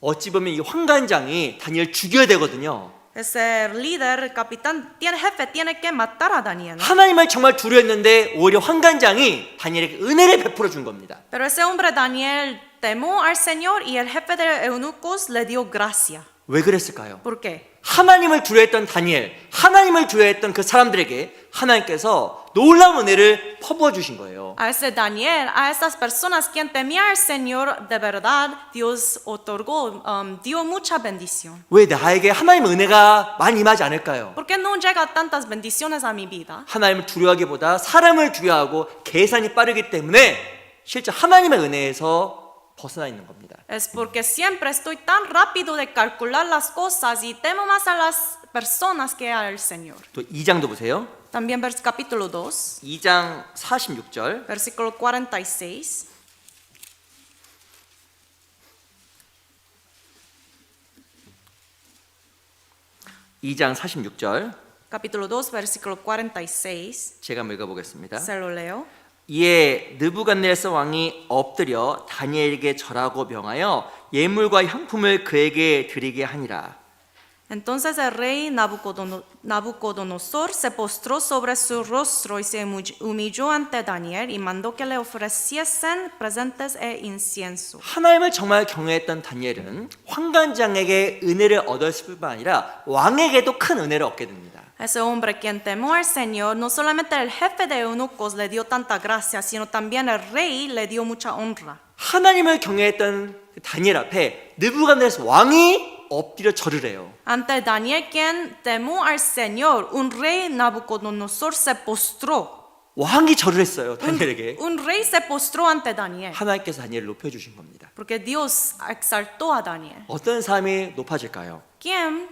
S1: 어찌 보면 이 환관장이 다니엘 죽여야 되거든요.
S2: Ese líder, el capitán, jefe, tiene que matar a Daniel, ¿no?
S1: 하나님을 정말 두려웠는데 오히려 환관장이 다니엘에게 은혜를 베풀어 준 겁니다.
S2: Pero ese hombre Daniel temó al Señor y el jefe de eunucos le dio gracia.
S1: 왜 그랬을까요?
S2: ¿Por qué?
S1: 하나님을 두려워했던 다니엘, 하나님을 두려워했던 그 사람들에게 하나님께서 놀라운 은혜를 퍼부어 주신 거예요.
S2: A ese Daniel, a esas personas quien temía al Señor de verdad, Dios otorgó, dio mucha bendición.
S1: 왜 나에게 하나님의 은혜가 많이 임하지 않을까요?
S2: ¿Por qué no llega tantas bendiciones a mi vida?
S1: 하나님을 두려워하기보다 사람을 두려워하고 계산이 빠르기 때문에 실제 하나님의 은혜에서 벗어나 있는 겁니다.
S2: Es porque siempre estoy tan rápido de calcular las cosas y temo más a las personas que al Señor.
S1: 또 2장도 보세요.
S2: También capítulo 2,
S1: 2장 46절.
S2: versículo 46.
S1: 이 2장 46절.
S2: Capítulo 2, versículo 46.
S1: 제가 한번 읽어보겠습니다.
S2: Se lo leo.
S1: 이에 느부갓네살 왕이 엎드려 다니엘에게 절하고 명하여 예물과 향품을 그에게 드리게 하니라.
S2: Entonces el rey Nabucodonosor se postró sobre su rostro y se humilló ante Daniel y mandó que le ofreciesen presentes e incienso.
S1: 하나님을 정말 경외했던 다니엘은 환관장에게 은혜를 얻었을 뿐만 아니라 왕에게도 큰 은혜를 얻게 됩니다.
S2: Ese hombre quien temó al Señor, no solamente el jefe de eunucos le dio tanta gracia, sino también el rey le dio mucha honra.
S1: 하나님을 경외했던 다니엘 앞에 느부갓네살 왕이 엎드려 절을 해요.
S2: Ante Daniel, quien temó al Señor, un rey Nabucodonosor se postró.
S1: 왕이 절을 했어요. 다니엘에게.
S2: Un rey se postró ante Daniel,
S1: 하나님께서 다니엘을 높여주신 겁니다.
S2: porque Dios exaltó a Daniel.
S1: 어떤 사람이 높아질까요?
S2: ¿Quién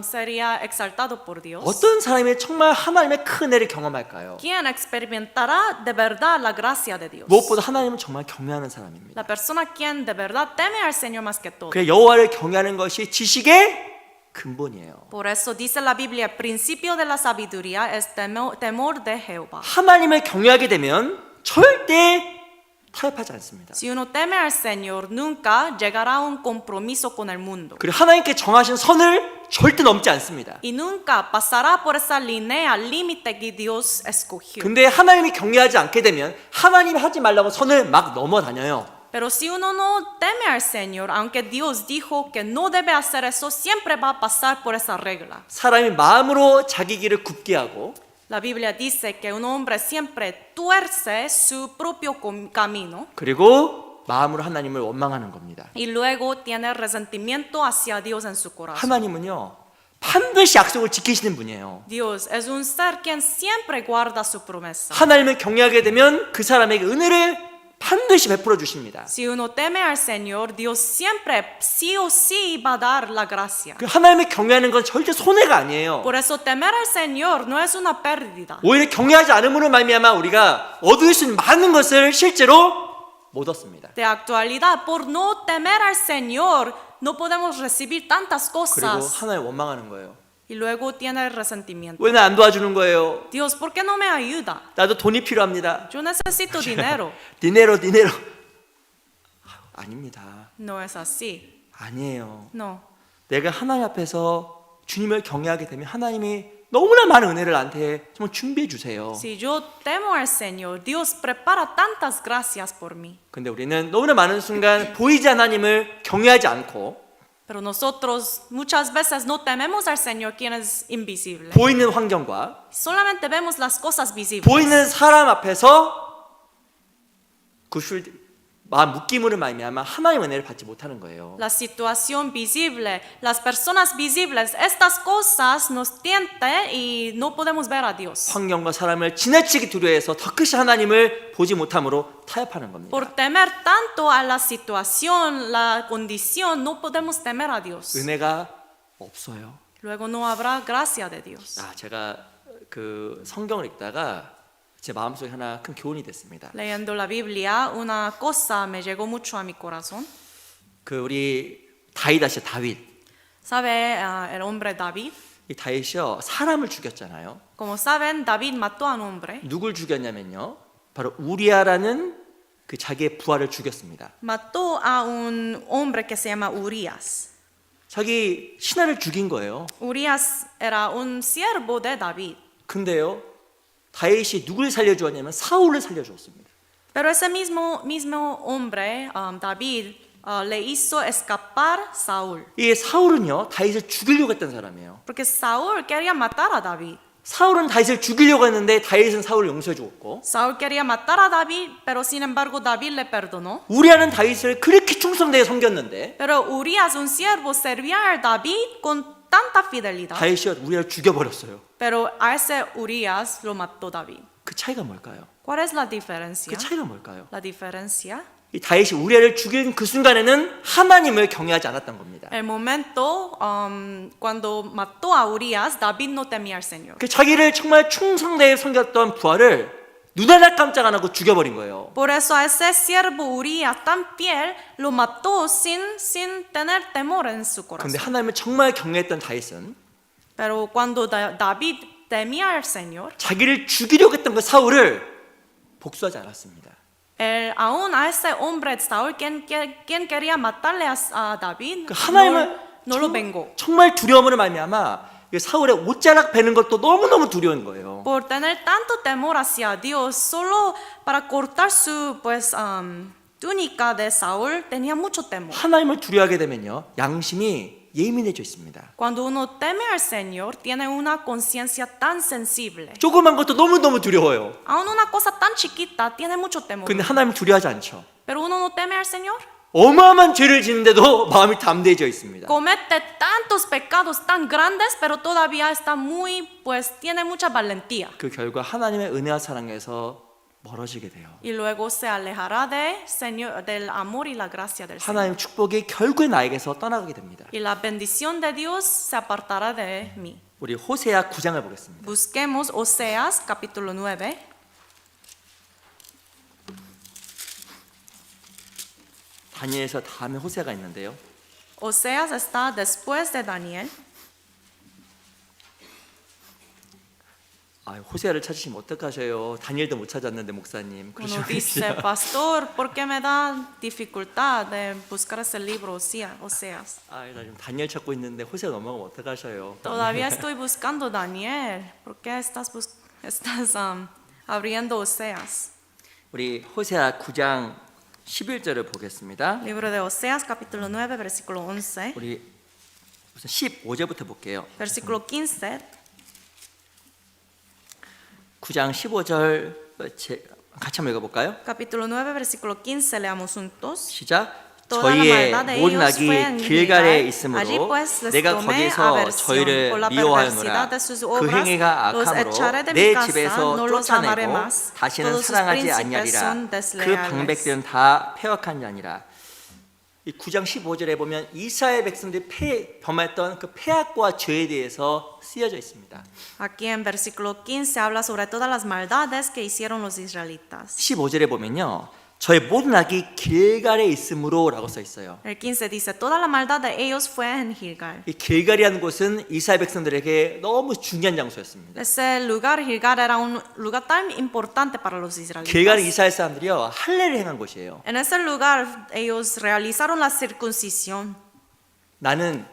S2: sería exaltado por Dios?
S1: 어떤 사람이 정말 하나님의 큰 은혜를 경험할까요?
S2: ¿Quién experimentará de verdad la gracia de Dios?
S1: 무엇보다 하나님은 정말 경외하는 사람입니다.
S2: La persona quien de verdad teme al Señor más que todo.
S1: 그래 여호와를 경외하는 것이 지식의 근본이에요.
S2: Por eso dice la Biblia, el principio de la sabiduría es temor de Jehová.
S1: 하나님을 경외하게 되면 절대 타협하지 않습니다.
S2: Si uno teme al Señor, nunca llegará a un compromiso con el mundo.
S1: 그리고 하나님께 정하신 선을 절대 넘지 않습니다.
S2: Y nunca pasará por esa línea límite que Dios escogió.
S1: 근데 하나님이 경외하지 않게 되면 하나님이 하지 말라고 선을 막 넘어다녀요.
S2: Pero si uno no teme al Señor, aunque Dios dijo que no debe hacer eso, siempre va a pasar por esa regla.
S1: 사람이 마음으로 자기 길을 굽게 하고
S2: La Biblia dice que un hombre siempre tuerce su propio camino
S1: 그리고 마음으로 하나님을 원망하는 겁니다.
S2: y luego tiene resentimiento hacia Dios en su corazón.
S1: 하나님은요 반드시 약속을 지키시는 분이에요.
S2: Dios es un ser quien siempre guarda su promesa.
S1: 하나님을 경외하게 되면 그 사람에게 은혜를 반드시 베풀어 주십니다.
S2: Si uno teme al Señor, Dios siempre sí o sí va a dar la gracia.
S1: 그 하나님을 경외하는 건 절대 손해가 아니에요.
S2: Por eso temer al Señor no es una pérdida.
S1: 오히려 경외하지 않음으로 말미암아 우리가 얻을 수 있는 많은 것을 실제로 못 얻습니다.
S2: De actualidad, por no temer al Señor, no podemos recibir tantas
S1: 그리고
S2: cosas.
S1: 하나님을 원망하는 거예요.
S2: Y luego tiene resentimiento.
S1: 왜 나 안 도와주는 거예요?
S2: Dios, ¿por qué no me ayuda?
S1: 나도 돈이 필요합니다.
S2: Yo necesito dinero.
S1: 디네로 아닙니다.
S2: No es así.
S1: 아니에요.
S2: No.
S1: 내가 하나님 앞에서 주님을 경외하게 되면 하나님이 너무나 많은 은혜를 나한테 정말 준비해 주세요.
S2: Si yo temo al Señor, Dios prepara tantas gracias por mí.
S1: 근데 우리는 너무나 많은 순간 보이지 않는 하나님을 경외하지 않고
S2: Pero nosotros muchas veces no tememos al Señor, quien es invisible.
S1: 보이는 환경과
S2: Solamente vemos las cosas visibles.
S1: 보이는 사람 앞에서 마음 묶임으로 말미암아 하나님의 은혜를 받지 못하는 거예요.
S2: La situación visible, las personas visibles, estas cosas nos tientan y no podemos ver a Dios.
S1: 환경과 사람을 지나치게 두려워해서 더 크신 하나님을 보지 못함으로 타협하는 겁니다.
S2: Por temer tanto a la situación, la condición, no podemos temer a Dios.
S1: 은혜가 없어요.
S2: Luego no habrá gracia de Dios.
S1: 제가 그 성경을 읽다가 제 마음속에 하나 큰 교훈이 됐습니다.
S2: Leyendo la Biblia, una cosa me llegó mucho a mi corazón.
S1: 그 우리 다윗 다윗.
S2: ¿Sabe el hombre David?
S1: 이 다윗이요 사람을 죽였잖아요.
S2: Como saben, David mató a un hombre.
S1: 누굴 죽였냐면요. 바로 우리아라는 그 자기의 부하를 죽였습니다.
S2: Mató a un hombre que se llama Urias.
S1: 자기 신하를 죽인 거예요.
S2: Urias era un siervo de David.
S1: 근데요. 다윗이 누굴 살려주었냐면 사울을 살려주었습니다.
S2: Pero ese mismo hombre, David, le hizo escapar Saúl.
S1: 이 사울은요 다윗을 죽이려고 했던 사람이에요.
S2: Porque Saúl quería matar a David.
S1: 사울은 다윗을 죽이려고 했는데 다윗은 사울을 용서해 주었고
S2: Saúl quería matar a David, pero sin embargo David le perdonó.
S1: 우리아는 다윗을 그렇게 충성되게 섬겼는데
S2: Pero Urias, un siervo, servía a David con tanta fidelidad.
S1: 다윗이 우리아를 죽여버렸어요.
S2: Pero a ese Urias lo mató David.
S1: 그 차이가 뭘까요?
S2: ¿Cuál es la diferencia?
S1: 그 차이가 뭘까요?
S2: La diferencia.
S1: 이 다윗이 우리아를 죽인 그 순간에는 하나님을 경외하지 않았던 겁니다.
S2: El momento cuando mató a Urias, David no temía al Señor.
S1: 그 자기를 정말 충성되게 섬겼던 부하를 눈 하나 깜짝 안 하고 죽여버린 거예요.
S2: Por eso a ese siervo Urias tan fiel lo mató sin tener temor en su
S1: 근데
S2: corazón.
S1: 하나님을 정말 경외했던 다윗은
S2: Pero cuando David temía al Señor,
S1: 자기를 죽이려고 했던 그 사울을 복수하지 않았습니다.
S2: aún a ese hombre Saúl, quien quería matarle a David,
S1: 그 하나님을
S2: no lo vengó.
S1: 정말 두려움으로 말미암아 사울의 옷자락 베는 것도 너무너무 두려운 거예요.
S2: Por tener tanto temor hacia Dios, solo para cortar su túnica de Saúl, tenía mucho temor.
S1: 하나님을 두려워하게 되면요 양심이 예민해져 있습니다.
S2: Cuando uno teme al Señor, tiene una conciencia tan sensible.
S1: 조그만 것도 너무너무 두려워요.
S2: Aún una cosa tan chiquita tiene mucho temor.
S1: 근데 하나님을 두려워하지 않죠.
S2: Pero uno no teme al Señor.
S1: 어마어마한 죄를 짓는데도 마음이 담대해져 있습니다.
S2: Comete tantos pecados tan grandes, pero todavía está muy, pues tiene mucha valentía.
S1: 그 결과 하나님의 은혜와 사랑에서 멀어지게 돼요.
S2: Y luego se alejará del amor y la gracia del Señor.
S1: 하나님 축복이 결국에 나에게서 떠나가게 됩니다.
S2: Y la bendición de Dios se apartará de mí.
S1: 우리 호세아 9장을 보겠습니다.
S2: Busquemos Oseas capítulo 9.
S1: 다니엘서 다음에 호세아가 있는데요.
S2: Oseas está después de Daniel.
S1: 호세아를 찾으시면 어떡하셔요? 다니엘도 못 찾았는데 목사님.
S2: Uno dice, pastor, ¿por qué me da dificultad de buscar ese libro Oseas?
S1: 나 지금 다니엘 찾고 있는데 호세아 넘어가면 어떡하셔요?
S2: Todavía estoy buscando Daniel. ¿Por qué estás abriendo Oseas?
S1: 우리 호세아 9장 11절을 보겠습니다.
S2: Libro de Oseas capítulo 9 versículo 11.
S1: 우리 우선 15절부터 볼게요.
S2: Versículo 15.
S1: 9장 15절 같이 한번 읽어볼까요?
S2: Capítulo 9 versículo 15 leamos juntos.
S1: 시작.
S2: Toda la
S1: 저희의
S2: maldad de
S1: 모든
S2: ellos
S1: 악이
S2: fue en
S1: 길갈에
S2: Gilgal.
S1: 있으므로
S2: Allí pues les
S1: 내가
S2: tomé
S1: 거기서
S2: aversión
S1: 저희를
S2: por la
S1: 미워하였노라.
S2: perversidad de sus
S1: 그
S2: obras.
S1: 행위가
S2: Los
S1: 악함으로
S2: echaré de
S1: 내
S2: mi casa,
S1: 집에서
S2: no los amaré
S1: 쫓아내고
S2: más.
S1: 다시는
S2: Todos sus
S1: 사랑하지
S2: príncipes
S1: 아니하리라.
S2: son
S1: 그
S2: desleales.
S1: 방백들은 다 패역한 자니라. 이 9장 15절에 보면 이스라엘 백성들이 범했던 그 패악과 죄에 대해서 쓰여져 있습니다.
S2: Aquí en versículo 15 habla sobre todas las maldades que hicieron los israelitas.
S1: 15절에 보면요. 저의 모든 악이 길갈에 있으므로라고 써 있어요.
S2: El 15 dice, toda la maldad de ellos fue en Gilgal.
S1: 이 길갈이라는 곳은 이스라엘 백성들에게 너무 중요한 장소였습니다.
S2: Ese lugar, Gilgal, era un lugar tan importante para los israelitas.
S1: 길갈은 이스라엘 사람들이요 할례를 행한 곳이에요.
S2: En ese lugar ellos realizaron la circuncisión.
S1: 나는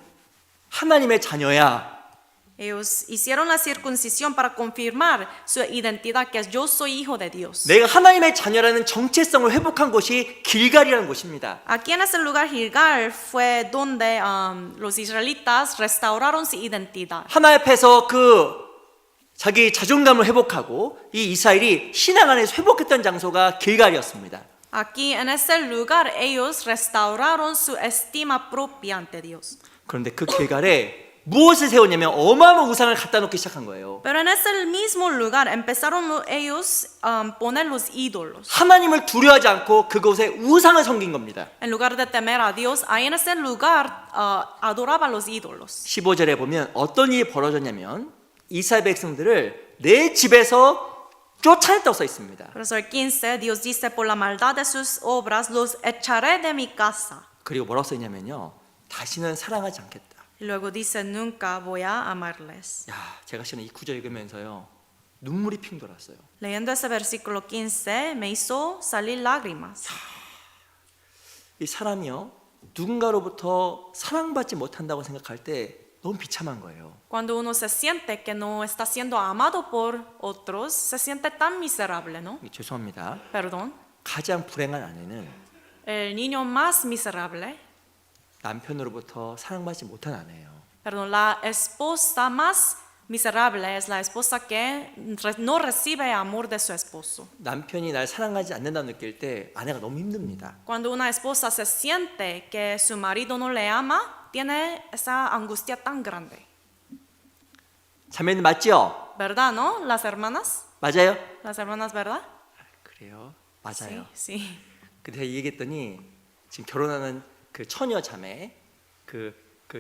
S1: 하나님의 자녀야.
S2: Ellos hicieron la circuncisión para confirmar su identidad, que yo soy hijo de Dios.
S1: 내가 하나님의 자녀라는 정체성을 회복한 곳이 길갈이라는 곳입니다.
S2: Aquí en ese lugar, Gilgal, fue donde los israelitas restauraron su identidad.
S1: 하나님 앞에서 자기 자존감을 회복하고 이 이스라엘이 신앙 안에서 회복했던 장소가 길갈이었습니다.
S2: Aquí en ese lugar, ellos restauraron su estima propia ante Dios.
S1: 그런데 그 길갈에 무엇을 세웠냐면 어마어마한 우상을 갖다 놓기 시작한 거예요.
S2: Pero en ese mismo lugar empezaron ellos a poner los ídolos.
S1: 하나님을 두려워하지 않고 그곳에 우상을 섬긴 겁니다.
S2: En lugar de temer a Dios, ahí en ese lugar adoraban los ídolos.
S1: 15절에 보면 어떤 일이 벌어졌냐면 이스라엘 백성들을 내 집에서 쫓아냈다고 써 있습니다.
S2: Verso 15, Dios dice, por la maldad de sus obras los echaré de mi casa.
S1: 그리고 뭐라고 써 있냐면요. 다시는 사랑하지 않겠다.
S2: Y luego dice, nunca voy a amarles.
S1: 제가 실은 이 구절 읽으면서요. 눈물이 핑 돌았어요.
S2: Leyendo ese versículo 15, me hizo salir lágrimas.
S1: 이 사람이요. 누군가로부터 사랑받지 못한다고 생각할 때 너무 비참한 거예요.
S2: Cuando uno se siente que no está siendo amado por otros, se siente tan miserable, ¿no?
S1: 죄송합니다.
S2: Perdón.
S1: 가장 불행한 아내는
S2: El niño más miserable,
S1: 남편으로부터 사랑받지 못한 아내예요.
S2: perdón, la esposa más miserable es la esposa que no recibe amor de su esposo.
S1: 남편이 날 사랑하지 않는다고 느낄 때 아내가 너무 힘듭니다.
S2: Cuando una esposa se siente que su marido no le ama, tiene esa angustia tan grande.
S1: 자매님 맞죠?
S2: ¿Verdad, no? Las hermanas,
S1: 맞아요?
S2: ¿verdad?
S1: 그래요. 맞아요.
S2: Sí, sí.
S1: 근데 제가 얘기했더니 지금 결혼하는 그 처녀 자매, 그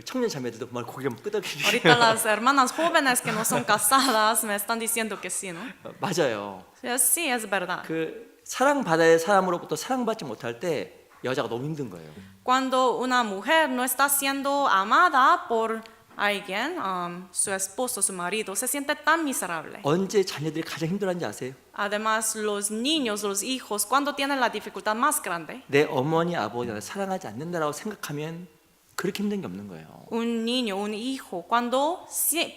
S1: 청년 자매들도 정말 고개를 끄덕이고
S2: Ahorita las hermanas jóvenes que no son casadas me están diciendo que sí, ¿no?
S1: 맞아요.
S2: Sí, es verdad.
S1: 그 사랑받아야 할 사람으로부터 사랑받지 못할 때 여자가 너무 힘든 거예요.
S2: Cuando una mujer no está siendo amada por alguien, su esposo, su marido, se siente tan miserable.
S1: 언제 자녀들이 가장 힘들어하는지 아세요?
S2: Además, los niños, los hijos, cuando tienen la dificultad más grande,
S1: 내 어머니 아버지가 나를 사랑하지 않는다라고 생각하면 그렇게 힘든 게 없는 거예요.
S2: un niño, un hijo, cuando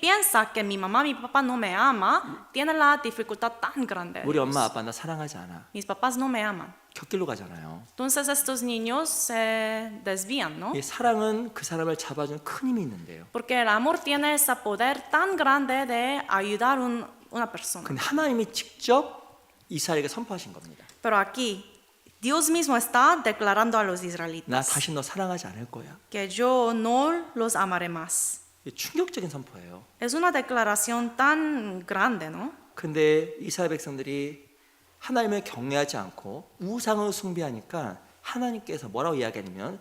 S2: piensa que mi mamá, mi papá no me ama, tiene la dificultad tan grande.
S1: 우리 엄마 아빠 나 사랑하지 않아.
S2: Mis papás no me aman.
S1: 곁길로 가잖아요.
S2: Entonces estos niños se desvían, ¿no?
S1: 이 사랑은 그 사람을 잡아주는 큰 힘이 있는데요.
S2: Porque el amor tiene ese poder tan grande de ayudar una persona.
S1: 근데 하나님이 직접 이스라엘에게 선포하신 겁니다.
S2: Pero aquí Dios mismo está declarando a los
S1: 나
S2: israelitas
S1: 다시 너 사랑하지 않을 거야.
S2: que yo no los amaré más.
S1: 이게 충격적인 선포예요.
S2: Es una declaración tan grande, ¿no?
S1: 근데 이스라엘 백성들이 하나님을 경외하지 않고 우상을 숭배하니까 하나님께서 뭐라고 이야기하냐면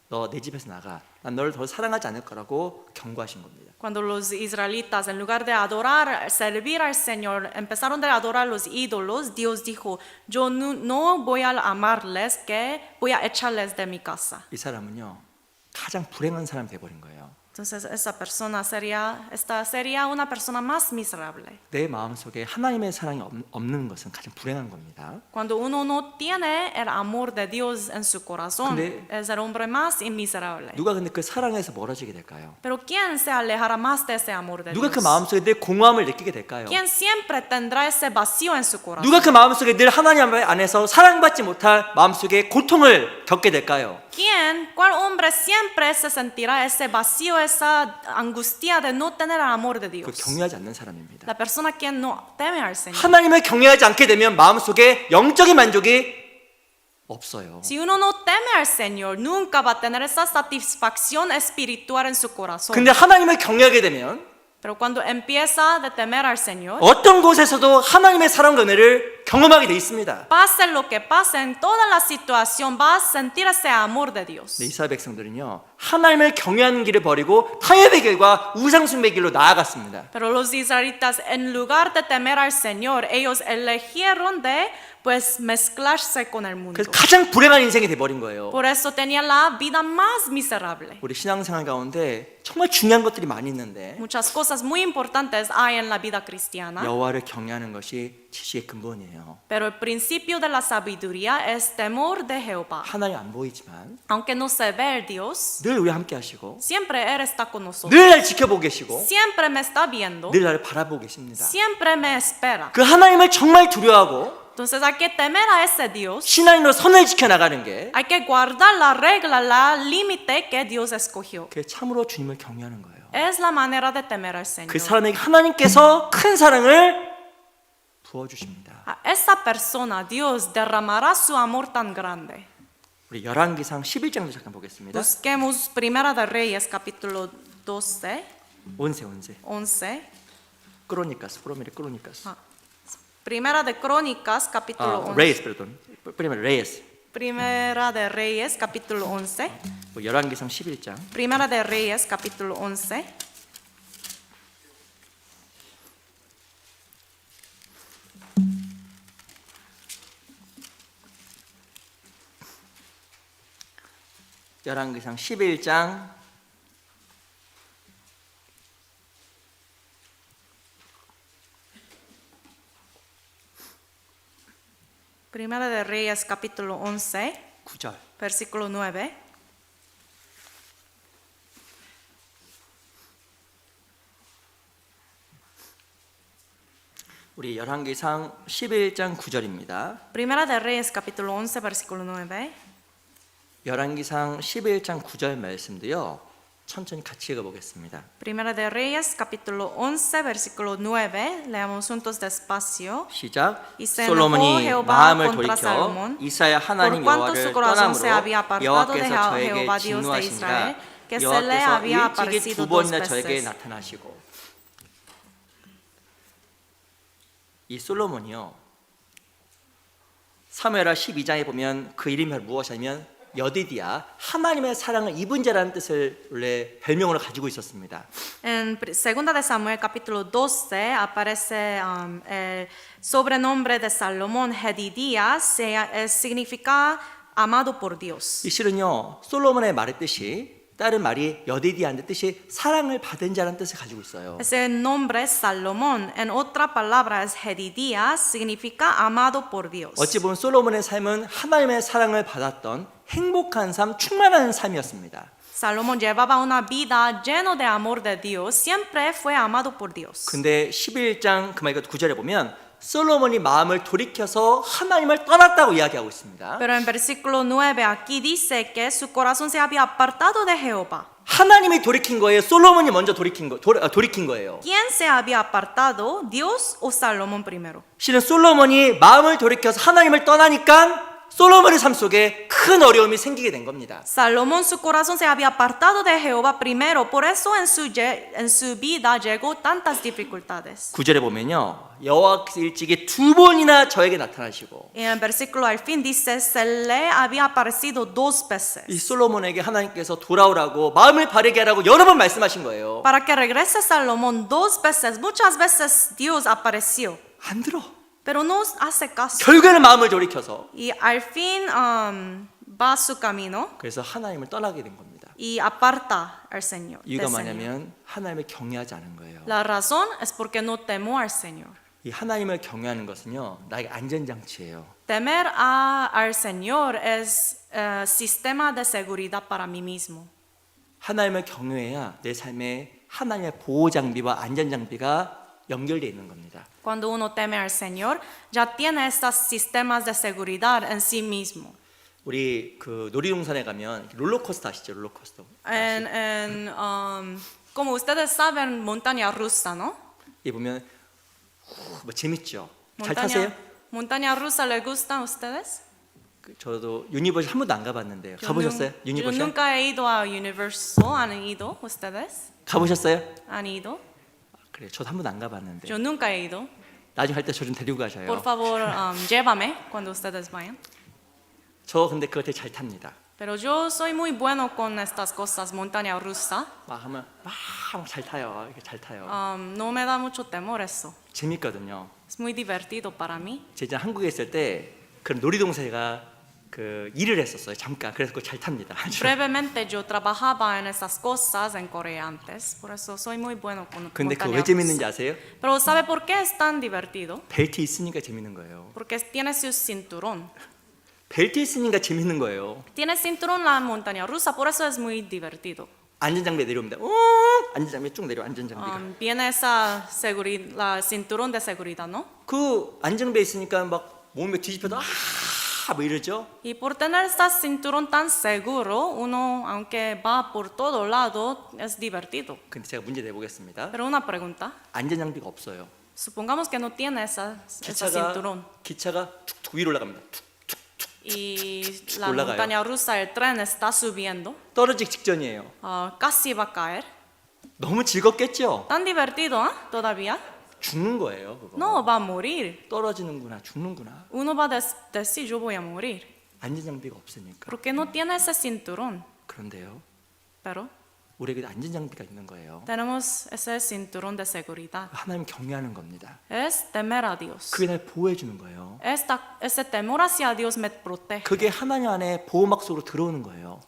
S1: 너 내 집에서 나가. 난 너를 더 사랑하지 않을 거라고 경고하신 겁니다.
S2: Cuando los israelitas, en lugar de adorar, servir al Señor, empezaron a adorar los ídolos, Dios dijo, yo no voy a amarles, que voy a echarles de mi casa.
S1: 이 사람은요 가장 불행한 사람이 돼버린 거예요.
S2: Entonces esa persona sería una persona más miserable.
S1: 내 마음속에 하나님의 사랑이 없는 것은 가장 불행한 겁니다.
S2: Cuando uno no tiene el amor de Dios en su corazón,
S1: 근데
S2: es el hombre más miserable.
S1: 누가 근데 그 사랑에서 멀어지게 될까요?
S2: Pero ¿quién se alejará más de ese amor de
S1: 누가 그
S2: Dios?
S1: 마음속에 늘 공허함을 느끼게 될까요?
S2: ¿Quién siempre tendrá ese vacío en su corazón?
S1: 누가 그 마음속에 늘 하나님 안에서 사랑받지 못할 마음속에 고통을 겪게 될까요?
S2: ¿Cuál hombre siempre se sentirá ese vacío, esa angustia de no tener el amor de
S1: 그
S2: Dios?
S1: 경외하지 않는 사람입니다.
S2: La persona que no teme al Señor.
S1: 하나님을 경외하지 않게 되면 마음속에 영적인 만족이 없어요.
S2: Si uno no teme al Señor, nunca va a tener esa satisfacción espiritual en su corazón.
S1: 근데 하나님을 경외하게 되면
S2: Pero cuando empieza a temer al Señor,
S1: 어떤 곳에서도 하나님의 사랑과 은혜를 경험하게 돼 있습니다.
S2: pase lo que pase, en toda la situación va a sentir ese amor de Dios.
S1: 네, 이스라엘 백성들은요 하나님을 경외하는 길을 버리고 타협의 길과 우상숭배 길로 나아갔습니다.
S2: Pero los israelitas, en lugar de temer al Señor, ellos eligieron de mezclarse con el mundo.
S1: 그래서 가장 불행한 인생이 돼버린 거예요.
S2: Por eso tenían la vida más miserable.
S1: 우리 신앙생활 가운데 정말 중요한 것들이 많이 있는데
S2: Muchas cosas muy importantes hay en la vida cristiana,
S1: 여호와를 경외하는 것이 지식의 근본이에요.
S2: pero el principio de la sabiduría es temor de Jehová.
S1: 하나님 안 보이지만
S2: Aunque no se ve el Dios,
S1: 늘 우리 함께 하시고
S2: siempre Él está con nosotros.
S1: 늘 날 지켜보고 계시고
S2: Siempre me está viendo.
S1: 늘 나를 바라보고 계십니다.
S2: Siempre me espera.
S1: 그 하나님을 정말 두려워하고
S2: Entonces hay que temer a ese Dios.
S1: 신앙인으로 선을 지켜나가는 게
S2: Hay que guardar la regla, la límite que Dios escogió.
S1: 그게 참으로 주님을 경외하는 거예요.
S2: Es la manera de temer al Señor.
S1: 그 사람에게 하나님께서 큰 사랑을 부어주십니다.
S2: A esa persona Dios derramará su amor tan grande.
S1: 우리 열왕기상 11장도 잠깐 보겠습니다.
S2: Busquemos Primera de Reyes capítulo 12,
S1: 온세
S2: 11.
S1: 크로니카스 프로메리 크로니카스
S2: Primera de Crónicas capítulo 11.
S1: 레이스 perdón 프리메 레이스
S2: Primera de Reyes capítulo 11.
S1: 열왕기상 11장
S2: Primera de Reyes capítulo 11.
S1: 열왕기상 11장
S2: Primera de Reyes capítulo 11,
S1: 9절
S2: versículo 9.
S1: 우리 열왕기상 11장 9절입니다.
S2: Primera de Reyes capítulo 11, versículo 9.
S1: 열왕기상 11장 9절 말씀도요. 천천히 같이 읽어보겠습니다.
S2: Primera de Reyes capítulo 11, versículo 9. Leamos juntos despacio.
S1: 시작.
S2: Y se
S1: 솔로몬이
S2: enojó Jehová
S1: 마음을
S2: contra
S1: 돌이켜
S2: Salomón,
S1: 이스라엘 하나님
S2: por cuanto
S1: 여호와를
S2: su corazón se había
S1: 떠남으로
S2: apartado de
S1: 여호와께서 저에게
S2: Jehová Dios de
S1: 진노하시니라.
S2: Israel, que se le
S1: 여호와께서
S2: había
S1: 일찍이
S2: aparecido
S1: 두
S2: dos
S1: 번이나 저에게
S2: veces.
S1: 나타나시고 이 솔로몬이요 사무엘하 12장에 보면 그 이름이 무엇이냐면 여디디야 하나님의 사랑을 입은 자라는 뜻을 원래 별명으로 가지고 있었습니다.
S2: En Segunda de Samuel capítulo 12 aparece el sobrenombre de Salomón, Jedidías, significa amado por Dios.
S1: 이 실은요 솔로몬의 말의 뜻이 다른 말이 여디디야의 뜻이 사랑을 받은 자라는 뜻을 가지고 있어요.
S2: Ese nombre Salomón, en otra palabra es Jedidías, significa amado por Dios.
S1: 어찌 보면 솔로몬의 삶은 하나님의 사랑을 받았던 행복한 삶, 충만한 삶이었습니다.
S2: Salomón llevaba una vida lleno de amor de Dios, siempre fue amado por Dios.
S1: 근데 11장 그 말과 9절에 보면 솔로몬이 마음을 돌이켜서 하나님을 떠났다고 이야기하고 있습니다.
S2: Pero en versículo 9 aquí dice que su corazón se había apartado de Jehová.
S1: 하나님이 돌이킨 거예요. 솔로몬이 먼저 돌이킨 거예요.
S2: ¿Quién se había apartado, Dios o Salomón primero?
S1: 실은 솔로몬이 마음을 돌이켜서 하나님을 떠나니까 솔로몬의 삶 속에 큰 어려움이 생기게 된 겁니다.
S2: Salomón, su corazón se había apartado de Jehová primero, por eso en su vida llegó tantas dificultades.
S1: 9절에 보면요, 여호와께서 일찍이 2번이나 저에게 나타나시고
S2: Y en el versículo al fin dice, se le había aparecido 2 veces.
S1: 이 솔로몬에게 하나님께서 돌아오라고 마음을 바르게 하라고 여러 번 말씀하신 거예요.
S2: Para que regrese Salomón 2 veces, muchas veces Dios apareció,
S1: 안 들어.
S2: pero no hace caso.
S1: 결국에는 마음을 돌이켜서
S2: Y al fin va su camino
S1: 그래서 하나님을 떠나게 된 겁니다.
S2: y aparta al Señor. del
S1: 이유가
S2: Señor.
S1: 뭐냐면 하나님을 경외하지 않은 거예요.
S2: La razón es porque no temo al Señor.
S1: 이 하나님을 경외하는 것은요, 나에게 안전장치예요.
S2: Temer al Señor es sistema de seguridad para mí mismo.
S1: 하나님을 경외해야 내 삶에 하나님의 보호 장비와 안전 장비가 연결되어 있는 겁니다.
S2: Cuando uno teme al Señor, ya tiene estos sistemas de seguridad en sí mismo.
S1: 우리 그 놀이동산에 가면 롤러코스터 아시죠? 롤러코스터.
S2: Como ustedes saben, montaña rusa, ¿no?
S1: 이 보면 뭐 재밌죠. 잘 타세요?
S2: Montaña rusa, ¿le gustan a ustedes?
S1: 저도 유니버셜 한 번도 안 가봤는데요. 가보셨어요?
S2: Yo
S1: 유니버셜?
S2: nunca he ido a Universal. ¿Han ido ustedes?
S1: 가보셨어요?
S2: ¿Han ido?
S1: 그래, 저도 한 번도 안 가봤는데.
S2: Yo nunca he ido.
S1: 나중에 할 때 저 좀 데리고 가셔요.
S2: Por favor, llévame cuando ustedes vayan.
S1: 저 근데 그거 되게 잘 탑니다.
S2: Pero yo soy muy bueno con estas cosas, montaña rusa.
S1: 막 하면 막 잘 타요. 이렇게 잘 타요.
S2: No me da mucho temor eso.
S1: 재밌거든요.
S2: Es muy divertido para mí.
S1: 제가 한국에 있을 때 그런 놀이동산에가 그 일을 했었어요. 잠깐. 그래서 그거 잘 탑니다.
S2: Brevemente yo trabajaba en esas cosas en Corea antes, por eso soy muy bueno con
S1: 근데 그거
S2: montaña
S1: 왜 재밌는지
S2: rusa.
S1: 아세요?
S2: Pero ¿sabe por qué es tan divertido?
S1: 벨트 있으니까 재밌는 거예요.
S2: Porque tiene su cinturón.
S1: 벨트 있으니까 재밌는 거예요.
S2: Tiene cinturón la montaña rusa, por eso es muy divertido.
S1: 안전장비 내려옵니다. 안전장비 쭉 내려. 안전장비가.
S2: Viene esa la cinturón de seguridad, ¿no?
S1: 그 안전장비 있으니까 막 몸에 뒤집혀도 뭐 이러죠.
S2: Y por tener este cinturón tan seguro, uno, aunque va por todo lado, es divertido.
S1: 근데 제가 문제 내보겠습니다.
S2: Pero una pregunta,
S1: 안전장비가 없어요.
S2: supongamos que no tiene ese cinturón
S1: 기차가 툭툭 위로 올라갑니다.
S2: y la
S1: 올라가요.
S2: montaña rusa, el tren está subiendo,
S1: 떨어지기 직전이에요.
S2: casi va a caer.
S1: 너무 즐겁겠죠?
S2: Tan divertido, ¿ah? Todavía.
S1: 죽는 거예요. 그거.
S2: No, va a morir.
S1: 떨어지는구나, 죽는구나.
S2: Uno va a decir, yo voy a morir.
S1: 안전장비가 없으니까.
S2: Porque no tiene ese cinturón.
S1: 그런데요,
S2: Pero
S1: 우리에게 안전장비가 있는 거예요.
S2: tenemos ese cinturón de seguridad.
S1: 하나님 경외하는 겁니다.
S2: Es temer a Dios.
S1: 그게 날 보호해 주는 거예요.
S2: Ese temor hacia Dios me protege.
S1: 그게 하나님 안에 보호막 속으로 들어오는 거예요.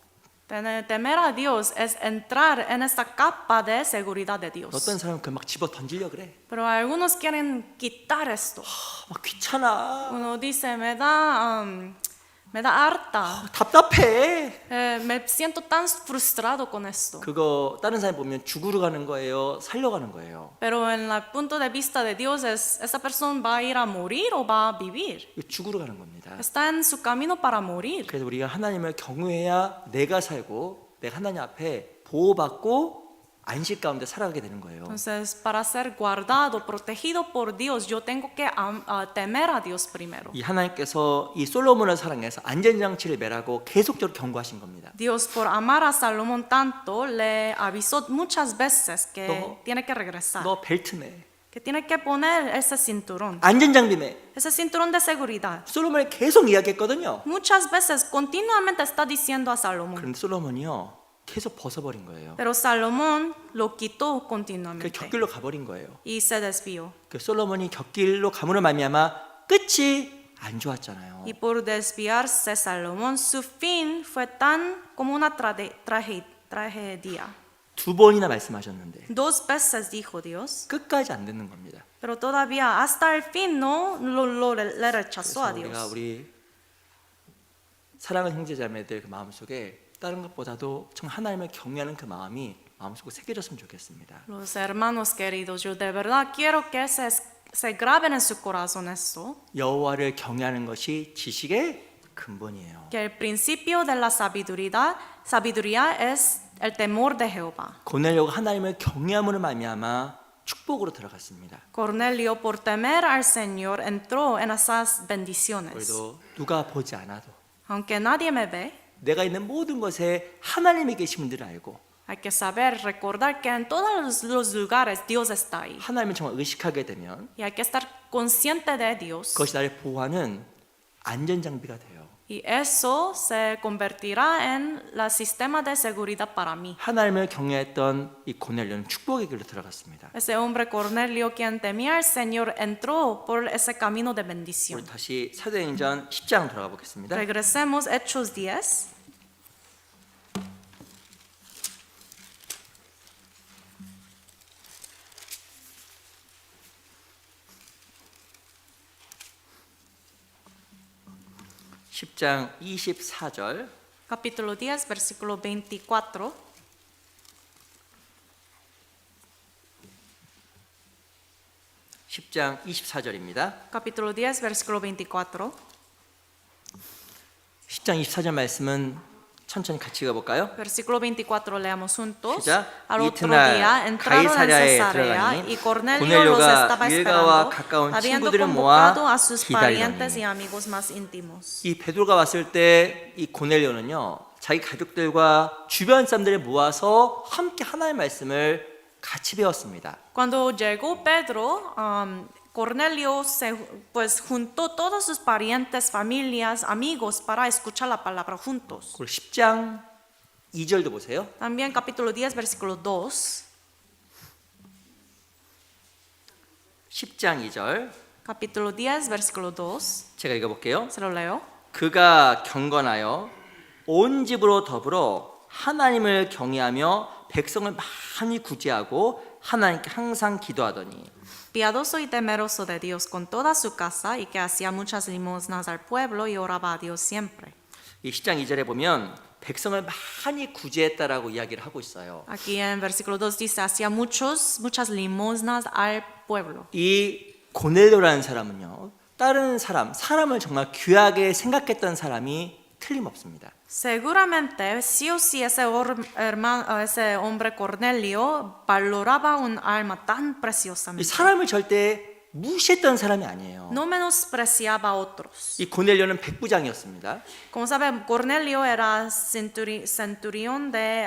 S2: Temer a Dios es entrar en esta capa de seguridad de Dios.
S1: 어떤 사람은 그 막 집어 던지려 그래.
S2: Pero algunos quieren quitar esto.
S1: 막 귀찮아.
S2: Uno dice, me da harta.
S1: 답답해.
S2: Me siento tan frustrado con esto.
S1: 그거 다른 사람 보면 죽으러 가는 거예요, 살려가는 거예요.
S2: Pero en el punto de vista de Dios es, ¿esa persona va a ir a morir o va a vivir?
S1: 이거 죽으러 가는 겁니다.
S2: Está en su camino para morir.
S1: 그래서 우리가 하나님을 경외해야 내가 살고 내가 하나님 앞에 보호받고 안식 가운데 살아가게 되는 거예요.
S2: Entonces, para ser guardado, protegido por Dios, yo tengo que temer a Dios primero.
S1: 이 하나님께서 이 솔로몬을 사랑해서 안전장치를 매라고 계속적으로 경고하신 겁니다.
S2: Dios, por amar a Salomón tanto, le avisó muchas veces que tiene que regresar,
S1: 너 벨트 매.
S2: que tiene que poner ese cinturón,
S1: 안전장비 매.
S2: ese cinturón de seguridad.
S1: 솔로몬이 계속 이야기했거든요.
S2: Muchas veces, continuamente está diciendo a Salomón,
S1: 그런데 솔로몬이요 계속 벗어버린 거예요.
S2: pero Salomón lo quitó
S1: 그
S2: continuamente
S1: 격길로 가버린 거예요.
S2: y se desvió.
S1: 그 솔로몬이 격길로 감으로 말미암아 끝이 안 좋았잖아요.
S2: Y por desviarse Salomón, su fin fue tan como una tragedia.
S1: 2번이나 말씀하셨는데
S2: 2 veces dijo Dios,
S1: 끝까지 안 듣는 겁니다.
S2: pero todavía hasta el fin no le rechazó a
S1: 그래서 우리가
S2: Dios.
S1: 우리 사랑하는 형제자매들 그 마음속에 다른 것보다도 정 하나님을 경외하는 그 마음이 마음속에 새겨졌으면 좋겠습니다.
S2: Los hermanos queridos, yo de verdad quiero que se graben en su corazón esto,
S1: 여호와를 경외하는 것이 지식의 근본이에요.
S2: que el principio de la sabiduría es el temor de Jehová.
S1: 고넬료가 하나님을 경외함으로 말미암아 축복으로 들어갔습니다.
S2: Cornelio, por temer al Señor, entró en esas bendiciones.
S1: 그래도 누가 보지 않아도
S2: Aunque nadie me ve,
S1: 내가 있는 모든 것에 하나님이 계신 분들을 알고
S2: hay que saber, recordar que en todos los lugares Dios está ahí.
S1: 하나님을 정말 의식하게 되면
S2: Y hay que estar consciente de Dios.
S1: 그것이 나를 보호하는 안전장비가 돼요.
S2: Y eso se convertirá en el sistema de seguridad para mí.
S1: 하나님을 경외했던 이 고넬료는 축복의 길로 들어갔습니다.
S2: Ese hombre Cornelio, quien temía al Señor, entró por ese camino de bendición.
S1: 우리 다시 사도행전 10장 돌아가 보겠습니다.
S2: Regresemos Hechos 10.
S1: 십장 24절
S2: Capítulo 10, versículo 24.
S1: 십장 24절입니다.
S2: Capítulo 10, versículo 24.
S1: 10장 24절 말씀은 천천히 같이 가볼까요?
S2: Versículo 24 leamos juntos.
S1: 시작.
S2: Al otro
S1: 이튿날
S2: día entraron en
S1: 가이사랴에
S2: Cesarea y
S1: 들어가니
S2: Cornelio los
S1: 고넬료가
S2: estaba
S1: 일가와
S2: esperando,
S1: 가까운
S2: habiendo
S1: 친구들을 모아
S2: convocado a sus parientes y
S1: 기다리더니
S2: amigos más íntimos.
S1: 이 베드로가 왔을 때 이 고넬료는요 자기 가족들과 주변 사람들을 모아서 함께 하나님의 말씀을 같이 배웠습니다.
S2: Cuando llegó Pedro, Cornelio pues juntó todos sus parientes, familias, amigos para escuchar la palabra juntos.
S1: 그리고 10장 2절도 보세요.
S2: También capítulo 10, versículo 2.
S1: 10장 2절
S2: Capítulo 10, versículo 2.
S1: 제가 읽어볼게요.
S2: Se lo leo.
S1: 그가 경건하여 온 집으로 더불어 하나님을 경외하며 백성을 많이 구제하고 하나님께 항상 기도하더니
S2: Piadoso y temeroso de Dios con toda su casa y que hacía muchas limosnas al pueblo y oraba a Dios siempre.
S1: 이 10장 2절에 보면 백성을 많이 구제했다라고 이야기를 하고 있어요.
S2: Aquí en versículo 2 dice, hacía muchas limosnas al pueblo.
S1: 이 고넬료라는 사람은요. 다른 사람을 정말 귀하게 생각했던 사람이 틀림없습니다.
S2: Seguramente, sí o sí, ese hombre Cornelio valoraba un alma tan
S1: 이
S2: preciosamente.
S1: 사람을 절대 무시했던 사람이 아니에요.
S2: No menospreciaba a otros.
S1: 이 고넬료는 백부장이었습니다.
S2: Como saben, Cornelio era centurión de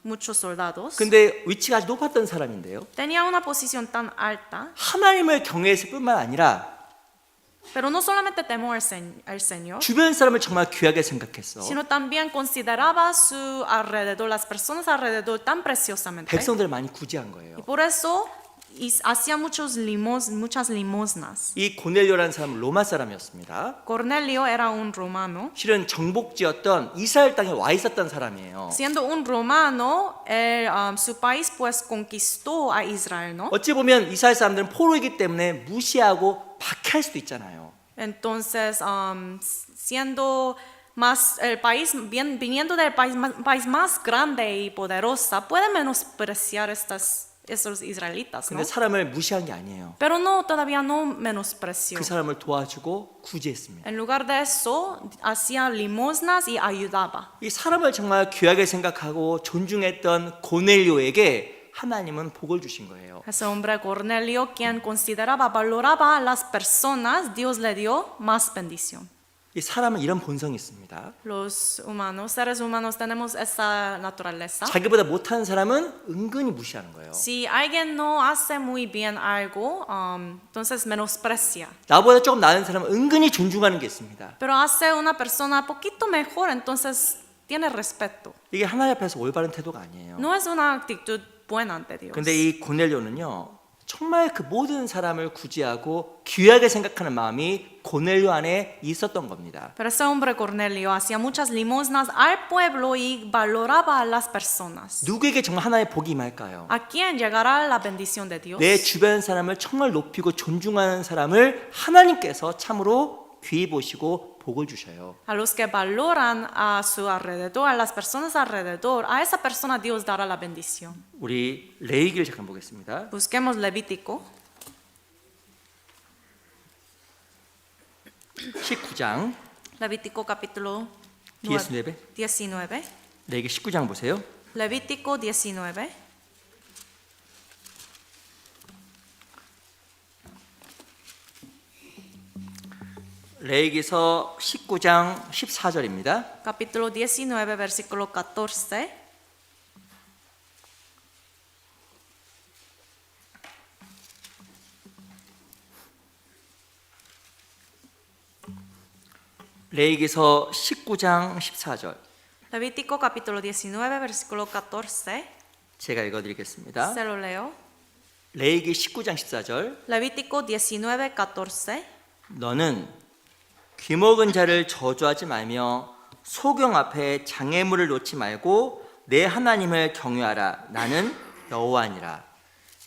S2: muchos soldados.
S1: 근데 위치가 아주 높았던 사람인데요.
S2: Tenía una posición tan alta,
S1: 하나님을 경외했을 뿐만 아니라
S2: pero no solamente temó al Señor,
S1: 주변 사람을 정말 귀하게 생각했어.
S2: sino también consideraba su alrededor, las personas alrededor tan preciosamente.
S1: 백성들을 많이 구제한 거예요.
S2: Y por eso hacía muchas limosnas.
S1: 이 고넬료라는 사람은 로마 사람이었습니다.
S2: Cornelio era un romano.
S1: 실은 정복지였던 이스라엘 땅에 와 있었던 사람이에요.
S2: Siendo un romano, su país pues conquistó a Israel, ¿no?
S1: 어찌 보면 이스라엘 사람들은 포로이기 때문에 무시하고 박해할 수도 있잖아요.
S2: Entonces, siendo más el país, viniendo del país más grande y poderosa, puede menospreciar esos israelitas, ¿no?
S1: 근데 사람을 무시한 게 아니에요.
S2: Pero no, todavía no menospreció.
S1: 그 사람을 도와주고 구제했습니다.
S2: En lugar de eso, hacía limosnas y ayudaba.
S1: 이 사람을 정말 귀하게 생각하고 존중했던 고넬료에게 하나님은 복을 주신 거예요.
S2: Ese hombre Cornelio, quien consideraba, valoraba a las personas, Dios le dio más bendición.
S1: 이 사람은 이런 본성이 있습니다.
S2: Los humanos, seres humanos, tenemos esa naturaleza.
S1: 자기보다 못하는 사람은 은근히 무시하는 거예요.
S2: Si alguien no hace muy bien algo, entonces menosprecia.
S1: 나보다 조금 나은 사람은 은근히 존중하는 게 있습니다.
S2: Pero hace una persona poquito mejor, entonces tiene respeto.
S1: 이게 하나님 앞에서 올바른 태도가 아니에요.
S2: No es una actitud buena ante Dios.
S1: 근데 이 고넬료는요. 정말 그 모든 사람을 구제하고 귀하게 생각하는 마음이 고넬료 안에 있었던 겁니다.
S2: Pero ese hombre Cornelio hacía muchas limosnas al pueblo y valoraba a las personas.
S1: 누구에게 정말 하나의 복이 임할까요?
S2: ¿A quién llegará la bendición de Dios?
S1: 내 주변 사람을 정말 높이고 존중하는 사람을 하나님께서 참으로 귀히 보시고 복을 주셔요.
S2: A los que valoran a su alrededor, a las personas alrededor, a esa persona Dios dará la bendición.
S1: 우리 레위기를 잠깐 보겠습니다.
S2: Busquemos Levítico.
S1: 19장
S2: Levítico capítulo
S1: 19.
S2: 19.
S1: 레위기 19장 보세요.
S2: Levítico 19.
S1: 레위기서 19장 14절입니다.
S2: Capítulo 19, versículo 14.
S1: 레위기서 19장 14절.
S2: Levítico capítulo 19, versículo 14.
S1: 제가 읽어드리겠습니다.
S2: Se lo leo.
S1: 레위기 19장 14절.
S2: Levítico 19, 14.
S1: 너는 귀먹은 자를 저주하지 말며 소경 앞에 장애물을 놓지 말고 내 하나님을 경외하라. 나는 여호와니라.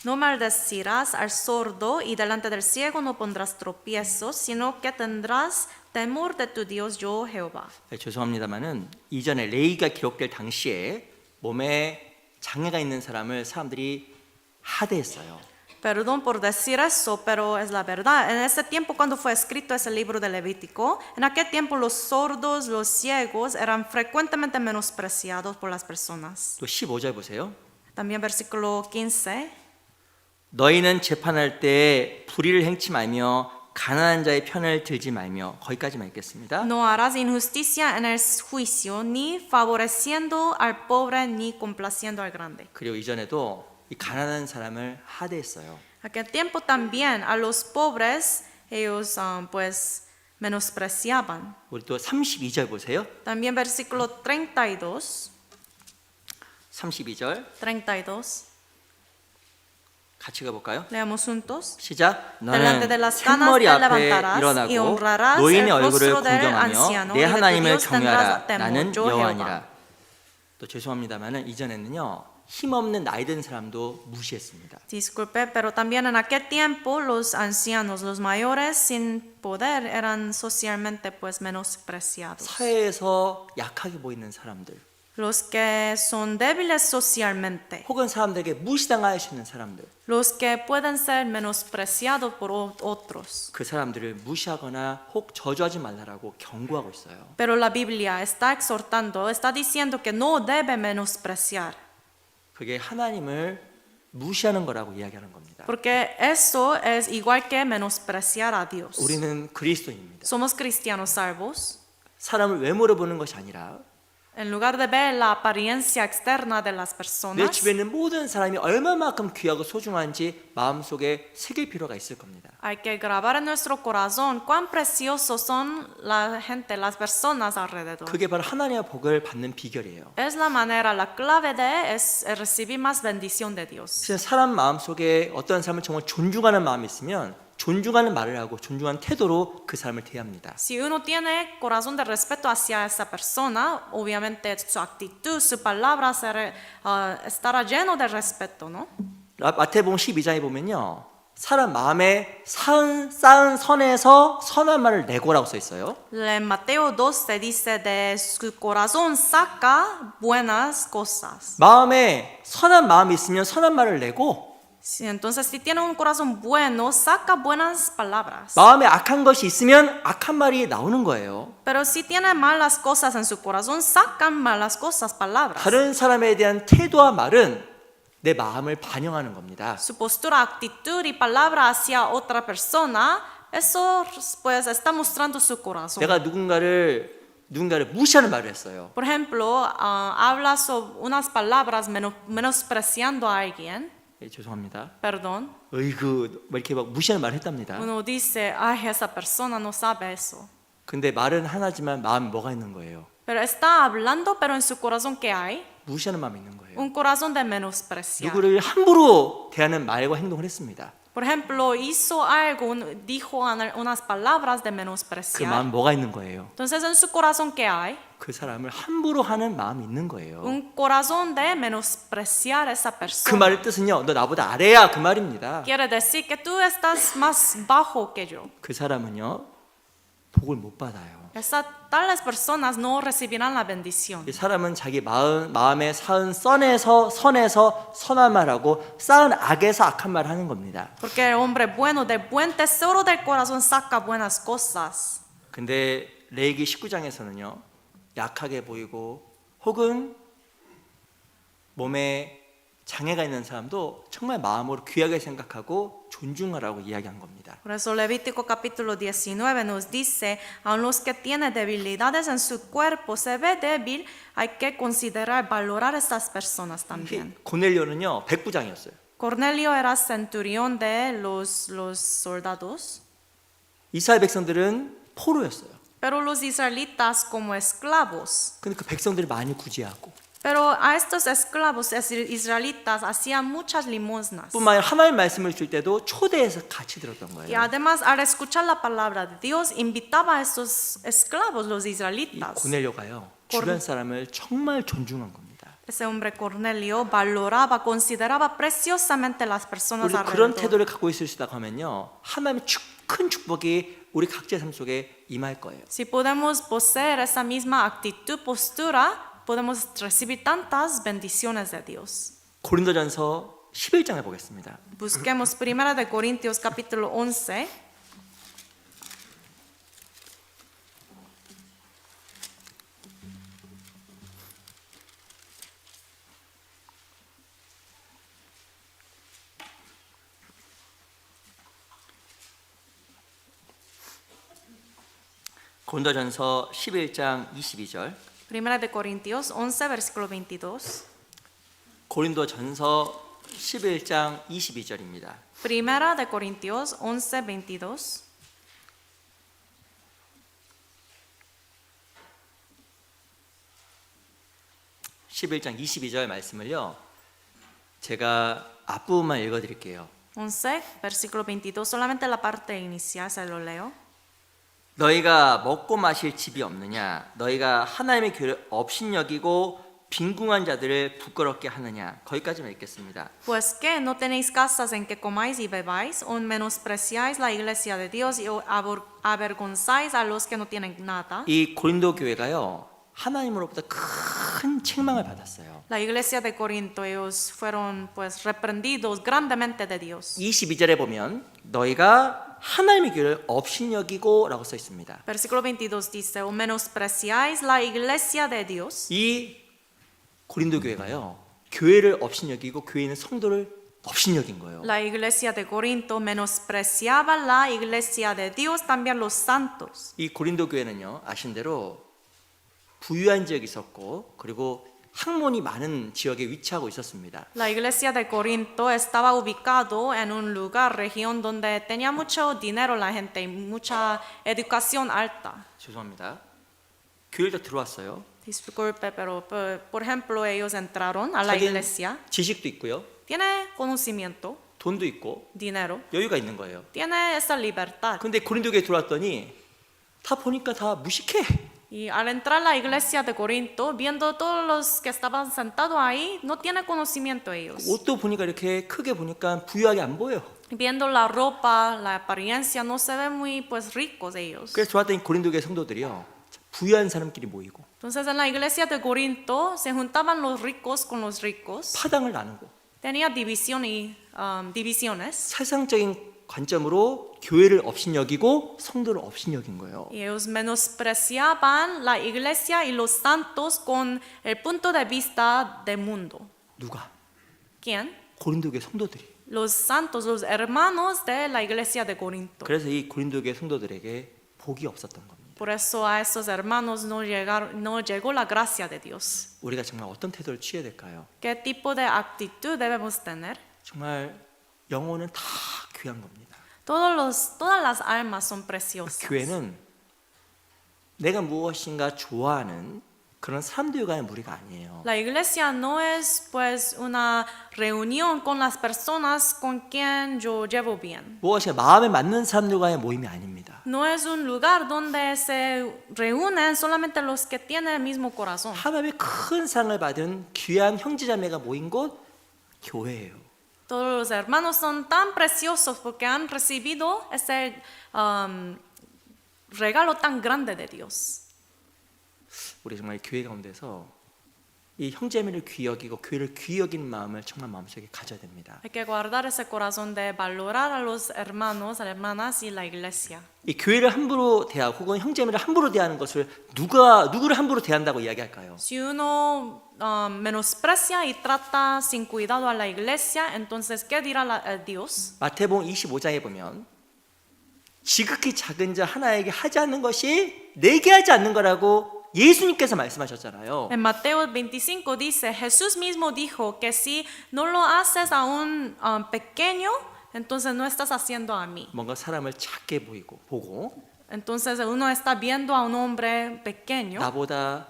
S2: No maldecirás al sordo y delante del ciego no pondrás tropiezos, sino que tendrás temor de tu Dios, yo Jehová.
S1: 네, 죄송합니다만은 이전에 레위기가 기록될 당시에 몸에 장애가 있는 사람들이 하대했어요.
S2: Perdón por decir eso, pero es la verdad. En ese tiempo, cuando fue escrito ese libro de Levítico, en aquel tiempo los sordos, los ciegos eran frecuentemente menospreciados por las personas.
S1: 또 15절 보세요.
S2: También versículo 15.
S1: 너희는 재판할 때 불의를 행치 말며 가난한 자의 편을 들지 말며 거기까지만 읽겠습니다.
S2: No harás injusticia en el juicio, ni favoreciendo al pobre, ni complaciendo al grande.
S1: 그리고 이전에도 이 가난한 사람을 하대했어요.
S2: Aquel tiempo también a los pobres ellos pues menospreciaban.
S1: 우리 또 32절 보세요.
S2: También versículo 32.
S1: 32절
S2: 32.
S1: 같이 가볼까요?
S2: Leamos juntos.
S1: 시작.
S2: Delante
S1: 너는
S2: de las canas
S1: 샘머리
S2: te
S1: 앞에
S2: levantarás y
S1: 일어나고
S2: honrarás
S1: 노인의
S2: el
S1: 얼굴을
S2: rostro del
S1: 공경하며
S2: anciano
S1: 내
S2: y de tu
S1: 하나님을
S2: Dios
S1: 경외하라.
S2: tendrás temor,
S1: 나는
S2: yo
S1: 여호와니라. 또 죄송합니다만은 이전에는요 힘없는 나이 든 사람도 무시했습니다.
S2: Disculpe, pero también en aquel tiempo los ancianos, los mayores sin poder eran socialmente pues menospreciados.
S1: 사회에서 약하게 보이는 사람들,
S2: Los que son débiles socialmente,
S1: 혹은 사람들에게 무시당할 수 있는 사람들,
S2: los que pueden ser menospreciados por otros.
S1: 그 사람들을 무시하거나 혹 저주하지 말라라고 경고하고 있어요.
S2: Pero la Biblia está exhortando, está diciendo que no debe menospreciar,
S1: 그게 하나님을 무시하는 거라고 이야기하는 겁니다.
S2: porque eso es igual que menospreciar a Dios.
S1: 우리는 그리스도인입니다.
S2: Somos cristianos salvos.
S1: 사람을 외모로 보는 것이 아니라
S2: En lugar de ver la apariencia externa de las
S1: 내
S2: personas,
S1: 주변에 있는 모든 사람이 얼마만큼 귀하고 소중한지 마음속에 새길 필요가 있을 겁니다.
S2: hay que grabar en nuestro corazón cuán preciosos son la gente, las personas alrededor.
S1: 그게 바로 하나님의 복을 받는 비결이에요.
S2: Es la manera, la clave de es recibir más bendición de Dios.
S1: 그래서 사람 마음속에 어떤 사람을 정말 존중하는 마음이 있으면 존중하는 말을 하고 존중하는 태도로 그 사람을 대합니다.
S2: Si uno tiene corazón de respeto hacia esa persona, obviamente su actitud, su palabra estará lleno de respeto, ¿no?
S1: 마태복음 12장에 보면요. 사람 마음에 쌓은 선에서 선한 말을 내고라고 써 있어요.
S2: En Mateo 12 dice de su corazón saca buenas cosas.
S1: 마음에 선한 마음이 있으면 선한 말을 내고
S2: Sí, entonces, si tiene un corazón bueno, saca buenas palabras.
S1: 마음에 악한 것이 있으면 악한 말이 나오는 거예요.
S2: Pero si tiene malas cosas en su corazón, sacan malas cosas, palabras.
S1: 다른 사람에 대한 태도와 말은 내 마음을 반영하는 겁니다.
S2: Su postura, actitud y palabra hacia otra persona, eso pues está mostrando su corazón.
S1: 내가 누군가를 무시하는 말을 했어요.
S2: Por ejemplo, habla sobre unas palabras menospreciando a alguien.
S1: 예, 죄송합니다.
S2: Perdón.
S1: 어이구 뭐 이렇게 막 무시하는 말을 했답니다.
S2: Uno dice, ay, esa persona no sabe eso.
S1: 근데 말은 하나지만 마음이 뭐가 있는 거예요?
S2: Pero está hablando, pero en su corazón, ¿qué hay?
S1: 무시하는 마음이 있는 거예요.
S2: Un corazón de menospreciar.
S1: 누구를 함부로 대하는 말과 행동을 했습니다.
S2: Por ejemplo, hizo algo, dijo unas palabras de
S1: 그
S2: menospreciar.
S1: 마음 뭐가 있는 거예요?
S2: Entonces, en su corazón, ¿qué hay?
S1: 그 사람을 함부로 하는 마음이 있는 거예요.
S2: Un corazón de menospreciar a esa
S1: 그
S2: persona.
S1: 말의 뜻은요, 너 나보다 아래야 그 말입니다.
S2: Quiere decir que tú estás más bajo que yo.
S1: 그 사람은요, 복을 못 받아요.
S2: Tales personas no recibirán la bendición.
S1: 이 사람은 자기 마음에 쌓은 선에서 선한 말하고 쌓은 악에서 악한 말 하는 겁니다.
S2: Porque el hombre bueno, del buen tesoro del corazón, saca buenas cosas.
S1: 근데 레위기 19장에서는요, 약하게 보이고 혹은 몸에 장애가 있는 사람도 정말 마음으로 귀하게 생각하고 존중하라고 이야기한 겁니다.
S2: Por eso Levítico capítulo 19 nos dice, a los que tienen debilidades en su cuerpo, se ve débil, hay que considerar, valorar estas personas también.
S1: 고넬료는요 백부장이었어요.
S2: Cornelio era centurión de los soldados,
S1: 이스라엘 백성들은 포로였어요.
S2: pero los israelitas como esclavos.
S1: 근데 그 백성들이 많이 구제하고
S2: Pero a estos esclavos israelitas hacían muchas limosnas.
S1: 뿐만 아니라 하나님 말씀을 줄 때도 초대해서 같이 들었던
S2: Y
S1: 거예요.
S2: además, al escuchar la palabra de Dios, invitaba a estos esclavos, los
S1: 이
S2: israelitas.
S1: 고넬료가요 주변 사람을 정말 존중한 겁니다.
S2: Ese hombre Cornelio valoraba, consideraba preciosamente las personas
S1: 우리 그런
S2: alrededor.
S1: 태도를 갖고 있을 수 있다고 하면요 하나님의 큰 축복이 우리 각자의 삶 속에 임할 거예요.
S2: Si podemos poseer esa misma actitud, postura, podemos recibir tantas bendiciones de Dios.
S1: 고린도전서 11장을 보겠습니다.
S2: Busquemos 1 de Corintios capítulo 11.
S1: 고린도전서 11장 22절.
S2: 1 de Corintios 11, versículo 22.
S1: 고린도전서 11장 22절입니다.
S2: 1 de Corintios 11, 22.
S1: 장 22절 말씀을요. 제가 앞부분만 읽어 드릴게요.
S2: 11, versículo 22. Solamente la parte inicial se lo leo.
S1: 너희가 먹고 마실 집이 없느냐? 너희가 하나님의 교회를 업신여기고 빈궁한 자들을 부끄럽게 하느냐? 거기까지만 읽겠습니다.
S2: Pues que no tenéis casas en que comáis y bebáis, o menospreciáis la iglesia de Dios y avergonzáis a los que no tienen nada.
S1: 이 고린도 교회가요. 하나님으로부터 큰 책망을 받았어요.
S2: La iglesia de Corinto, ellos fueron pues reprendidos grandemente de Dios.
S1: 22절에 보면 너희가 하나님의 교회를 업신여기고 라고 써 있습니다.
S2: Versículo 22 dice, o menospreciáis la iglesia de Dios.
S1: 이 고린도 교회가요. 교회를 업신여기고 교회는 성도를 업신여긴 거예요.
S2: La iglesia de Corinto menospreciaba la iglesia de Dios, también los santos.
S1: 이 고린도 교회는요. 아신 대로 부유한 지역이 있었고 그리고 학문이 많은 지역에 위치하고 있었습니다.
S2: La iglesia de Corinto estaba ubicado en un lugar, región donde tenía mucho dinero la gente y mucha educación alta.
S1: 죄송합니다. 교회를 다 들어왔어요.
S2: Disculpe, pero por ejemplo ellos entraron a la
S1: 자기는
S2: iglesia,
S1: 지식도 있고요.
S2: tiene conocimiento,
S1: 돈도 있고
S2: dinero,
S1: 여유가 있는 거예요.
S2: tiene esa libertad.
S1: 근데 고린도 교회에 들어왔더니 다 보니까 다 무식해.
S2: Y al entrar a la iglesia de Corinto, viendo todos los que estaban sentados ahí, no tiene conocimiento ellos.
S1: 옷도 보니까 이렇게 크게 보니까 부유하게 안 보여.
S2: Viendo la ropa, la apariencia, no se ven muy pues ricos ellos.
S1: 그래서 들어왔더니 고린도 교회 성도들이요. 부유한 사람끼리 모이고
S2: Entonces en la iglesia de Corinto se juntaban los ricos con los ricos.
S1: 파당을 나누고
S2: Tenía división y divisiones.
S1: 세상적인 관점으로 교회를 업신여기고 성도를 업신여긴 거예요.
S2: Y ellos menospreciaban la iglesia y los santos con el punto de vista del mundo.
S1: 누가?
S2: ¿Quién?
S1: 고린도 교회 성도들이.
S2: Los santos, los hermanos de la iglesia de Corinto.
S1: 그래서 이 고린도 교회 성도들에게 복이 없었던 겁니다.
S2: Por eso a esos hermanos no llegó la gracia de Dios.
S1: 우리가 정말 어떤 태도를 취해야 될까요?
S2: ¿Qué tipo de actitud debemos tener?
S1: 정말 영혼은 다 귀한 겁니다.
S2: Todas las almas son preciosas.
S1: 교회는 내가 무엇인가 좋아하는 그런 사람들과 하는 무리가 아니에요.
S2: La iglesia no es pues una reunión con las personas con quien yo llevo bien.
S1: 무엇이 마음에 맞는 사람들과의 모임이 아닙니다.
S2: No es un lugar donde se reúnen solamente los que tienen el mismo corazón.
S1: 하나님의 큰 상을 받은 귀한 형제자매가 모인 곳 교회예요.
S2: Todos los hermanos son tan preciosos porque han recibido ese regalo tan grande de Dios.
S1: 우리 정말 교회 가운데서 이 형제매를 귀히 여기고 교회를 귀히 여기는 마음을 정말 마음속에 가져야 됩니다.
S2: Hay que guardar ese corazón de valorar a los hermanos, a las hermanas y la iglesia.
S1: 이 교회를 함부로 대하고 혹은 형제매를 함부로 대하는 것을 누구를 함부로 대한다고 이야기할까요?
S2: Si uno menosprecia y trata sin cuidado a la iglesia, entonces ¿qué dirá Dios?
S1: 마태복음 25장에 보면 지극히 작은 자 하나에게 하지 않는 것이 내게 하지 않는 거라고 예수님께서 말씀하셨잖아요.
S2: En Mateo 25 dice, Jesús mismo dijo que si no lo haces a un pequeño, entonces no estás haciendo a mí.
S1: 뭔가 사람을 작게 보고
S2: Entonces uno está viendo a un hombre pequeño.
S1: 나보다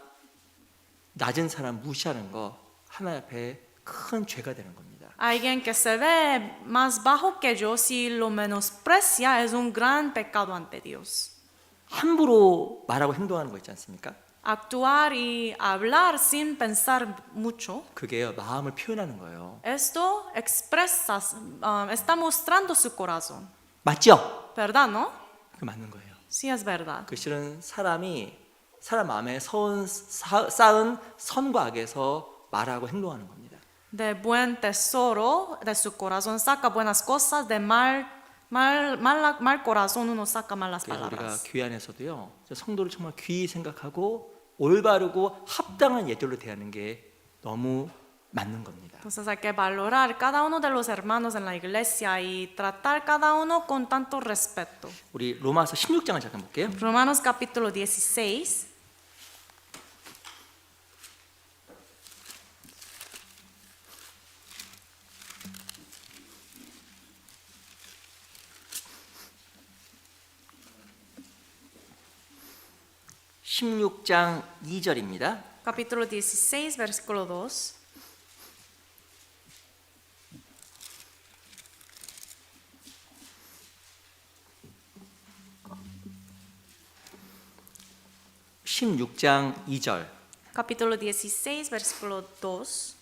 S1: 낮은 사람 무시하는 거 하나님 앞에 큰 죄가 되는 겁니다.
S2: Alguien que se ve más bajo que yo, si lo menosprecia, es un gran pecado ante Dios.
S1: 함부로 말하고 행동하는 거 있지 않습니까?
S2: Actuar y hablar sin pensar mucho,
S1: 그게요 마음을 표현하는 거예요.
S2: esto expresa, está mostrando su corazón.
S1: 맞죠?
S2: ¿Verdad, no?
S1: 그 맞는 거예요.
S2: Sí, es verdad.
S1: 그 실은 사람 마음에 쌓은 선과 악에서 말하고 행동하는 겁니다.
S2: De buen tesoro de su corazón saca buenas cosas, de mal corazón uno saca malas
S1: 그래서 우리가
S2: palabras.
S1: 교회 안에서도요 성도를 정말 귀히 생각하고 올바르고 합당한 예절로 대하는 게 너무 맞는 겁니다.
S2: Entonces hay que valorar cada uno de los hermanos en la iglesia y tratar cada uno con tanto respeto.
S1: 우리 로마서 16장을 잠깐 볼게요.
S2: Romanos capítulo 16.
S1: (16장 2절입니다)
S2: Capítulo 16, versículo 2.
S1: (16장 2절)
S2: Capítulo 16, versículo 2.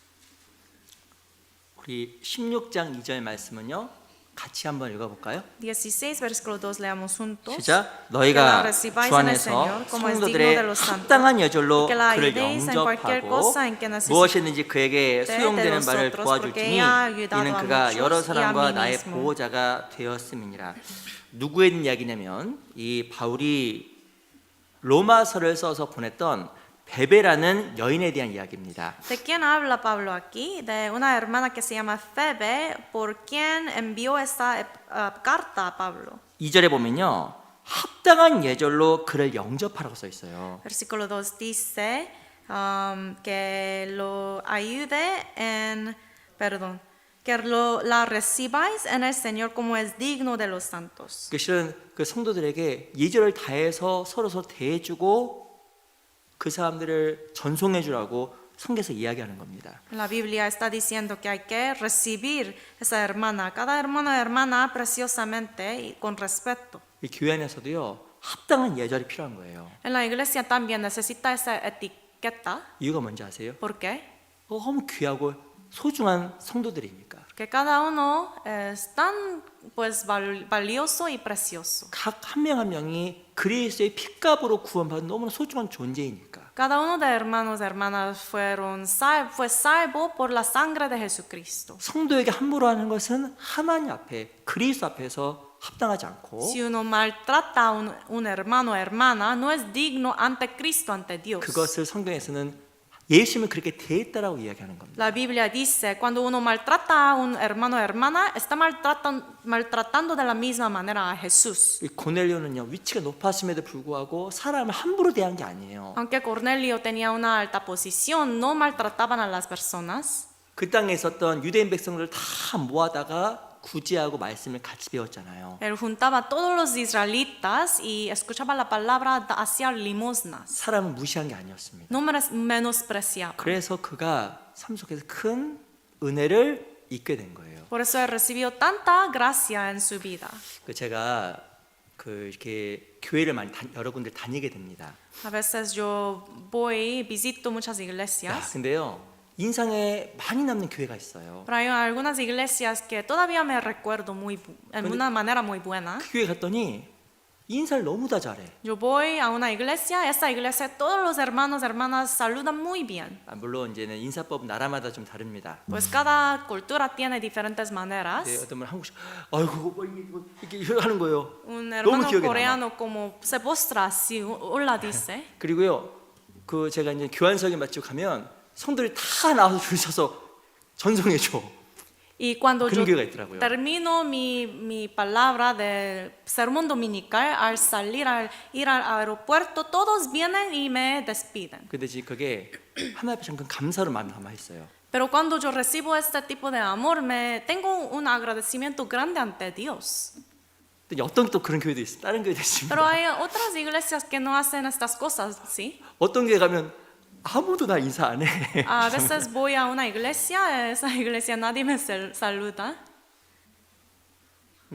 S1: 우리 16장 2절 말씀은요 같이 한번 읽어볼까요?
S2: 16, versículo 2, leamos juntos.
S1: 시작.
S2: Que la
S1: 너희가
S2: recibáis
S1: 주
S2: en el
S1: 안에서
S2: Señor como es digno
S1: 성도들의
S2: de los santos.
S1: 합당한 예절로
S2: Que la
S1: 그를
S2: ayudéis en cualquier
S1: 영접하고
S2: cosa en que necesite
S1: 무엇이든지 그에게
S2: de
S1: 수용되는 바를
S2: nosotros,
S1: 도와줄
S2: porque
S1: 주니
S2: ella ha ayudado
S1: 이는
S2: a
S1: 그가
S2: muchos
S1: 여러
S2: y a
S1: 사람과
S2: mí
S1: 나의
S2: mismo.
S1: 보호자가 되었음이니라. 누구의 이야기냐면 이 바울이 로마서를 써서 보냈던 베베라는 여인에 대한 이야기입니다.
S2: ¿De quién habla Pablo aquí? De una hermana que se llama Febe, por quien envió esta carta a Pablo.
S1: 2절에 보면요 합당한 예절로 그를 영접하라고 써 있어요.
S2: Versículo 2 dice que lo ayude en, perdón, que la recibáis en el Señor como es digno de los santos.
S1: 그 실은 그 성도들에게 예절을 다해서 서로 대해주고 그 사람들을 전송해 주라고 성경에서 이야기하는 겁니다.
S2: La Biblia está diciendo que hay que recibir esa hermana, cada hermana preciosamente y con respeto.
S1: 이 교회 안에서도요 합당한 예절이 필요한 거예요.
S2: En la iglesia también necesita esa etiqueta.
S1: 이유가 뭔지 아세요?
S2: ¿Por qué?
S1: 너무 귀하고 소중한 성도들이니까.
S2: Que cada uno es tan pues valioso y precioso.
S1: 각 한 명 한 명이 그리스도의 핏값으로 구원받은 너무나 소중한 존재이니까.
S2: Cada uno de hermanos y hermanas fue salvo por la sangre de Jesucristo.
S1: 성도에게 함부로 하는 것은 하나님 앞에 그리스도 앞에서 합당하지 않고
S2: Si uno maltrata a un hermano o hermana, no es digno ante Cristo, ante Dios.
S1: 그것을 성경에서는 예수님은 그렇게 대했다라고 이야기하는 겁니다.
S2: La Biblia dice, cuando uno maltrata a un hermano o hermana, está maltratando de la misma manera a Jesús.
S1: 이 고넬료는요 위치가 높았음에도 불구하고 사람을 함부로 대한 게 아니에요.
S2: Aunque Cornelio tenía una alta posición, no maltrataban a las personas.
S1: 그 땅에 있었던 유대인 백성들을 다 모아다가 구제하고 말씀을 같이 배웠잖아요.
S2: Él juntaba a todos los israelitas y escuchaba la palabra, hacía limosnas.
S1: 사람을 무시한 게 아니었습니다.
S2: No menospreciaba.
S1: 그래서 그가 삶 속에서 큰 은혜를 잊게 된 거예요.
S2: Por eso él recibió tanta gracia en su vida.
S1: 제가 이렇게 교회를 많이 여러 군데 다니게 됩니다.
S2: A veces yo visito muchas iglesias.
S1: 근데요 인상에 많이 남는 교회가 있어요.
S2: Pero hay algunas iglesias que todavía me recuerdo en una manera muy buena.
S1: 그 교회 갔더니 인사를 너무 다 잘해.
S2: Yo voy a una iglesia, esa iglesia todos los hermanos, hermanas saludan muy bien.
S1: 물론 이제는 인사법 나라마다 좀 다릅니다.
S2: Pues cada cultura tiene diferentes maneras.
S1: 네, 어떤 분은 한국식 아이고 뭐 이렇게 하는 거예요.
S2: Un
S1: 너무
S2: hermano
S1: 기억에 남아.
S2: coreano como se postra así, hola dice.
S1: 그리고요, 그 제가 이제 교환석에 마치고 가면 성도들이 다 나와서 줄 서서 전송해 줘.
S2: Y cuando yo
S1: 그런 교회가 있더라고요.
S2: termino mi palabra de sermón dominical, al salir, al ir al aeropuerto, todos vienen y me despiden.
S1: 근데 지금 그게 하나님 앞에 잠깐 감사로 마음이 남아 있어요.
S2: Pero cuando yo recibo este tipo de amor, tengo un agradecimiento grande ante Dios.
S1: 근데 어떤 또 그런 교회도 있어요. 다른 교회도 있습니다.
S2: Pero hay otras iglesias que no hacen estas cosas, ¿sí?
S1: 어떤 교회 가면 아무도 나 인사 안 해.
S2: A veces voy a una iglesia, esa iglesia nadie me saluda,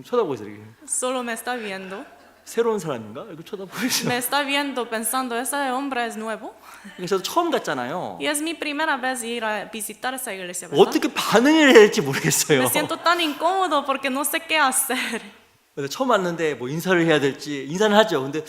S1: 쳐다보고 있어요. 이렇게.
S2: solo me está viendo.
S1: 새로운 사람인가? 이거 쳐다보고 있어.
S2: Me está viendo pensando, ese hombre es nuevo.
S1: 그래서 처음 갔잖아요.
S2: Y es mi primera vez ir a visitar esa iglesia, ¿verdad?
S1: 어떻게 반응을 해야 될지 모르겠어요.
S2: Me siento tan incómodo porque no sé qué hacer.
S1: 그래서 처음 왔는데 뭐 인사를 해야 될지 인사는 하죠. 근데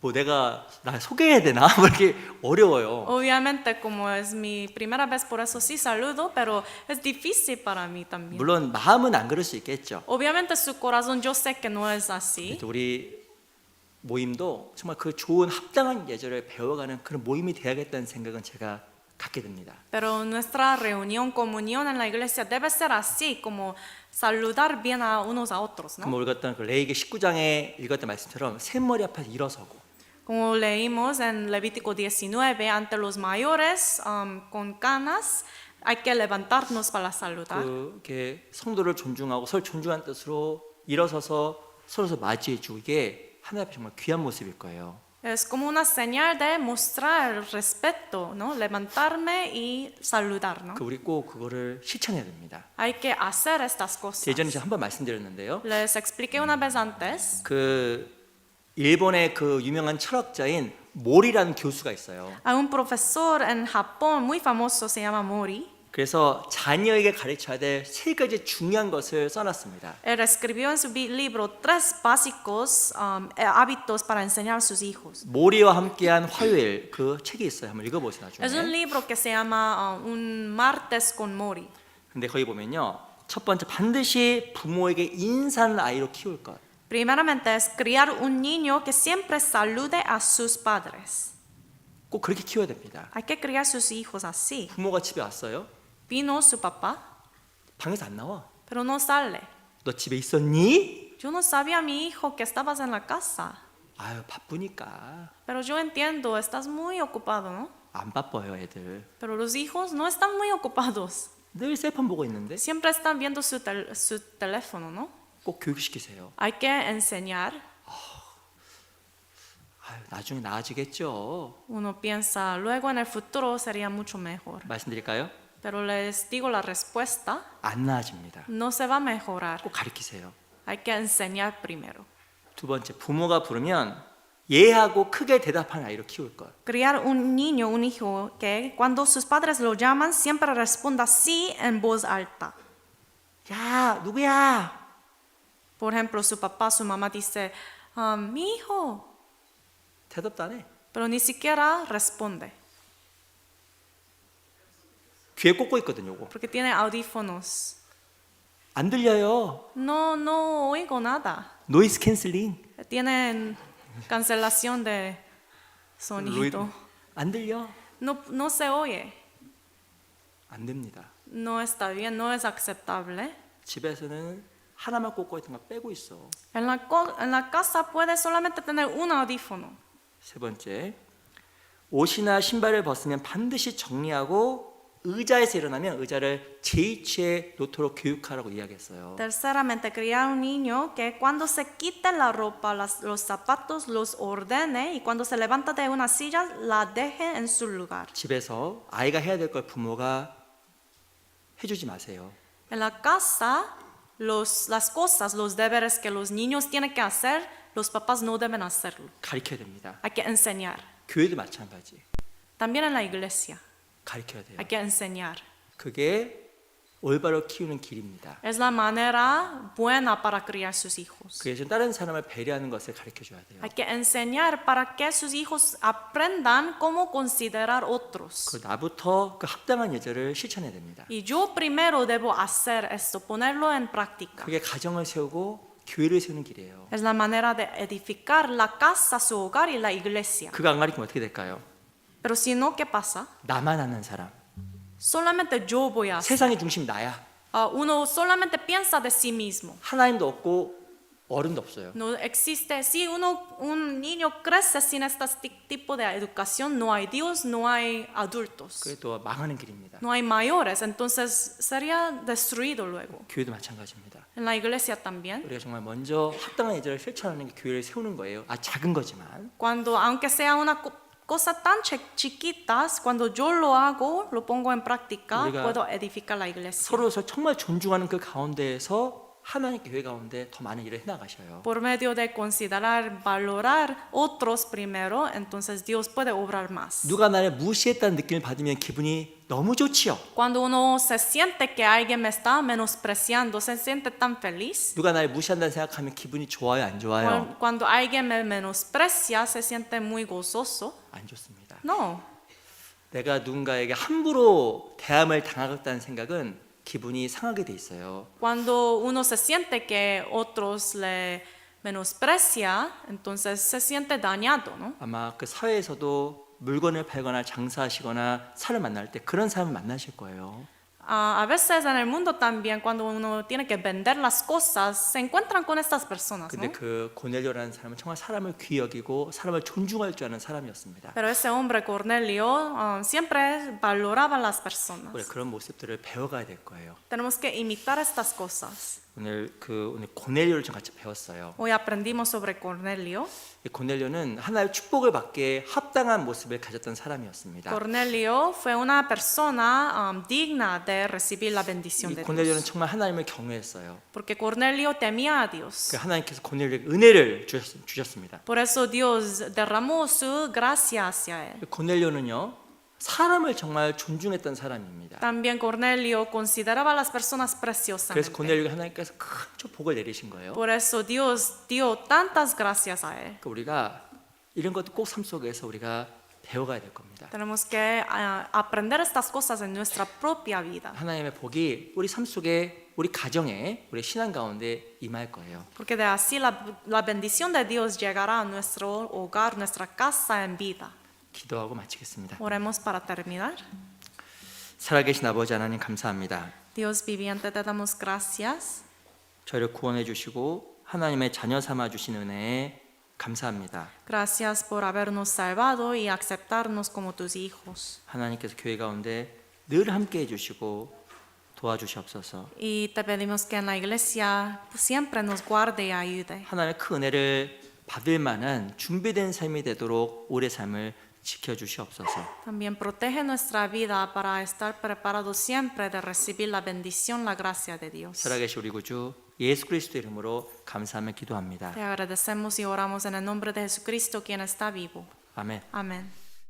S1: 뭐 내가 나 소개해야 되나? 뭐 이렇게 어려워요.
S2: Obviamente, como es mi primera vez, por eso sí saludo, pero es difícil para mí también.
S1: 물론 마음은 안 그럴 수 있겠죠.
S2: Obviamente su corazón yo sé que no es así,
S1: 또 우리 모임도 정말 그 좋은 합당한 예절을 배워가는 그런 모임이 돼야겠다는 생각은 제가 갖게 됩니다.
S2: pero nuestra reunión, comunión en la iglesia debe ser así, como saludar bien a unos a otros,
S1: 그럼
S2: ¿no?
S1: 우리가 어떤 그 레이기 19장에 읽었던 말씀처럼 샘머리 앞에서 일어서고
S2: Como leímos en Levítico 19, ante los mayores con canas, hay que levantarnos para saludar.
S1: 그렇게 성도를 존중하고 서로 존중하는 뜻으로 일어서서 서로 맞이해주고 이게 하나님 앞에 정말 귀한 모습일 거예요.
S2: Es como una señal de mostrar el respeto, ¿no? Levantarme y saludar, ¿no?
S1: 우리 꼭 그거를 실천해야 됩니다.
S2: Hay que hacer estas cosas.
S1: 예전에 제가 한번 말씀드렸는데요.
S2: Les expliqué una vez antes.
S1: 그 일본의 그 유명한 철학자인 모리라는 교수가 있어요.
S2: Hay un profesor en Japón muy famoso, se llama Mori.
S1: 그래서 자녀에게 가르쳐야 될 세 가지 중요한 것을 써놨습니다.
S2: Él escribió en su libro 3 básicos hábitos para enseñar a sus hijos.
S1: 모리와 함께한 화요일 그 책이 있어요. 한번 읽어보세요
S2: Es un
S1: 나중에.
S2: libro que se llama Un martes con Mori.
S1: 근데 거기 보면요, 첫 번째 반드시 부모에게 인사하는 아이로 키울 것.
S2: Primeramente es criar un niño que siempre salude a sus padres.
S1: 꼭 그렇게 키워야 됩니다.
S2: Hay que criar sus hijos así.
S1: 부모가 집에 왔어요.
S2: Vino su papá,
S1: 방에서 안 나와.
S2: pero no sale.
S1: 너 집에 있었니?
S2: Yo no sabía, mi hijo, que estabas en la casa.
S1: 아유 바쁘니까.
S2: Pero yo entiendo, estás muy ocupado, ¿no?
S1: 안 바빠요 애들.
S2: Pero los hijos no están muy ocupados.
S1: 늘 셀폰 보고 있는데
S2: Siempre están viendo su teléfono, ¿no?
S1: 꼭 교육시키세요.
S2: Hay que enseñar.
S1: 아유 나중에 나아지겠죠.
S2: Uno piensa, luego en el futuro sería mucho mejor.
S1: 말씀드릴까요?
S2: Pero les digo la respuesta,
S1: 안 나아집니다.
S2: no se va a mejorar.
S1: 꼭 가르치세요.
S2: Hay que enseñar primero.
S1: 두 번째 부모가 부르면 예하고 크게 대답하는 아이로 키울 것.
S2: Criar un niño, un hijo, que cuando sus padres lo llaman, siempre responda sí en voz alta.
S1: 야 누구야?
S2: Por ejemplo, su papá, su mamá dice, mi hijo,
S1: 대답도 안 해.
S2: pero ni siquiera responde,
S1: 귀에 꽂고 있거든요. 요거.
S2: porque tiene audífonos.
S1: 안 들려요.
S2: No oigo nada.
S1: 노이즈 캔슬링.
S2: Tienen cancelación de sonido.
S1: 안 들려.
S2: No se oye.
S1: 안 됩니다.
S2: No está bien, no es aceptable.
S1: 집에서는 하나만 꽂고 있던 거 빼고 있어.
S2: En la casa puede solamente tener un audífono.
S1: 세 번째, 옷이나 신발을 벗으면 반드시 정리하고 의자에서 일어나면 의자를 제 위치에 놓도록 교육하라고 이야기했어요.
S2: Terceramente, criar un niño que cuando se quite la ropa, los zapatos, los ordene y cuando se levanta de una silla, la deje en su lugar.
S1: 집에서 아이가 해야 될 걸 부모가 해주지 마세요.
S2: En la casa, las cosas, los deberes que los niños tienen que hacer, los papás no deben hacerlo.
S1: 가르쳐야 됩니다.
S2: Hay que enseñar.
S1: 교회도 마찬가지.
S2: También en la iglesia,
S1: 가르쳐야 돼요.
S2: hay que enseñar.
S1: 그게 올바로 키우는 길입니다.
S2: Es la manera buena para criar sus hijos.
S1: 그래서 다른 사람을 배려하는 것을 가르쳐 줘야 돼요.
S2: Hay que enseñar para que sus hijos aprendan cómo considerar otros.
S1: 그 나부터 그 합당한 예절을 실천해야 됩니다.
S2: Y yo primero debo hacer esto, ponerlo en práctica.
S1: 그게 가정을 세우고 교회를 세우는 길이에요.
S2: Es la manera de edificar la casa, su hogar y la iglesia.
S1: 그가 안 가르치면 어떻게 될까요?
S2: Pero si no, ¿qué pasa?
S1: 나만 아는 사람.
S2: Solamente yo voy a hacer.
S1: 세상의 중심 나야.
S2: Uno solamente piensa de sí mismo.
S1: 하나님도 없고 어른도 없어요.
S2: No existe, si un niño crece sin este tipo de educación, no hay Dios, no hay adultos,
S1: 그게 또 망하는 길입니다.
S2: no hay mayores, entonces sería destruido luego.
S1: 교회도 마찬가지입니다.
S2: En la iglesia también,
S1: 우리가 정말 먼저 합당한 예절을 실천하는 게 교회를 세우는 거예요. 작은 거지만
S2: cuando aunque sea una cosa tan chiquita, cuando yo lo hago, lo pongo en práctica,
S1: 우리가
S2: puedo edificar la iglesia.
S1: 서로서 정말 존중하는 그 가운데에서 하나님 교회 가운데 더 많은 일을 해나가셔요.
S2: Por medio de considerar, valorar otros primero, entonces Dios puede obrar más.
S1: 누가 나를 무시했다는 느낌을 받으면 기분이 너무 좋지요.
S2: Cuando uno se siente que alguien me está menospreciando, se siente tan feliz.
S1: 누가 나를 무시한다는 생각하면 기분이 좋아요, 안 좋아요?
S2: Cuando alguien me menosprecia, se siente muy gozoso.
S1: 안 좋습니다.
S2: No.
S1: 내가 누군가에게 함부로 대함을 당하겠다는 생각은 기분이 상하게 돼 있어요.
S2: Cuando uno se siente que otros le menosprecia, entonces se siente dañado, ¿no?
S1: 아마 그 사회에서도 물건을 팔거나 장사하시거나 사람을 만날 때 그런 사람을 만나실 거예요.
S2: A veces en el mundo también, cuando uno tiene que vender las cosas, se encuentran con estas personas,
S1: 근데
S2: ¿no?
S1: 그 고넬료라는 사람은 정말 사람을 귀히 여기고 사람을 존중할 줄 아는 사람이었습니다.
S2: Pero ese hombre Cornelio siempre valoraba a las
S1: 우리
S2: personas.
S1: 그런 모습들을 배워가야 될 거예요.
S2: Tenemos que imitar estas cosas.
S1: 오늘 고넬료를 좀 같이 배웠어요.
S2: Hoy aprendimos sobre Cornelio.
S1: 이 고넬료는 하나의 축복을 받기에 합당한 모습을 가졌던 사람이었습니다.
S2: Cornelio fue una persona digna de recibir la bendición
S1: 이
S2: de
S1: 고넬료는
S2: Dios.
S1: 정말 하나님을 경외했어요.
S2: Porque Cornelio temía a Dios.
S1: 그 하나님께서 고넬료에게 은혜를 주셨습니다.
S2: Por eso Dios derramó su gracia hacia él.
S1: 고넬료는요 사람을 정말 존중했던 사람입니다.
S2: También Cornelio consideraba a las personas
S1: 그래서
S2: preciosamente.
S1: 고넬료에게 하나님께서 큰 복을 내리신 거예요.
S2: Por eso Dios dio tantas gracias a él.
S1: 그러니까 우리가 이런 것도 꼭 삶 속에서 우리가 배워가야 될 겁니다.
S2: Tenemos que aprender estas cosas en nuestra propia vida.
S1: 하나님의 복이 우리 삶 속에 우리 가정에 우리 신앙 가운데 임할 거예요.
S2: Porque de así la bendición de Dios llegará a nuestro hogar, nuestra casa en vida.
S1: 기도하고 마치겠습니다.
S2: Oremos para terminar.
S1: 살아계신 아버지 하나님 감사합니다.
S2: Dios viviente, te damos gracias.
S1: 저희를 구원해 주시고 하나님의 자녀 삼아 주신 은혜에 감사합니다.
S2: Gracias por habernos salvado y aceptarnos como tus hijos.
S1: 하나님께서 교회 가운데 늘 함께 해 주시고 도와주시옵소서.
S2: Y te pedimos que en la iglesia siempre nos guarde y ayude.
S1: 하나님의 그 은혜를 받을 만한 준비된 삶이 되도록 오래 삶을 지켜주시옵소서.
S2: También protege nuestra vida para estar preparados siempre de recibir la bendición, la gracia de Dios.
S1: 살아계신 우리 구주 예수 그리스도 이름으로 감사하며 기도합니다.
S2: Te agradecemos y oramos en el nombre de Jesucristo, quien está vivo.
S1: 아멘.
S2: Amén.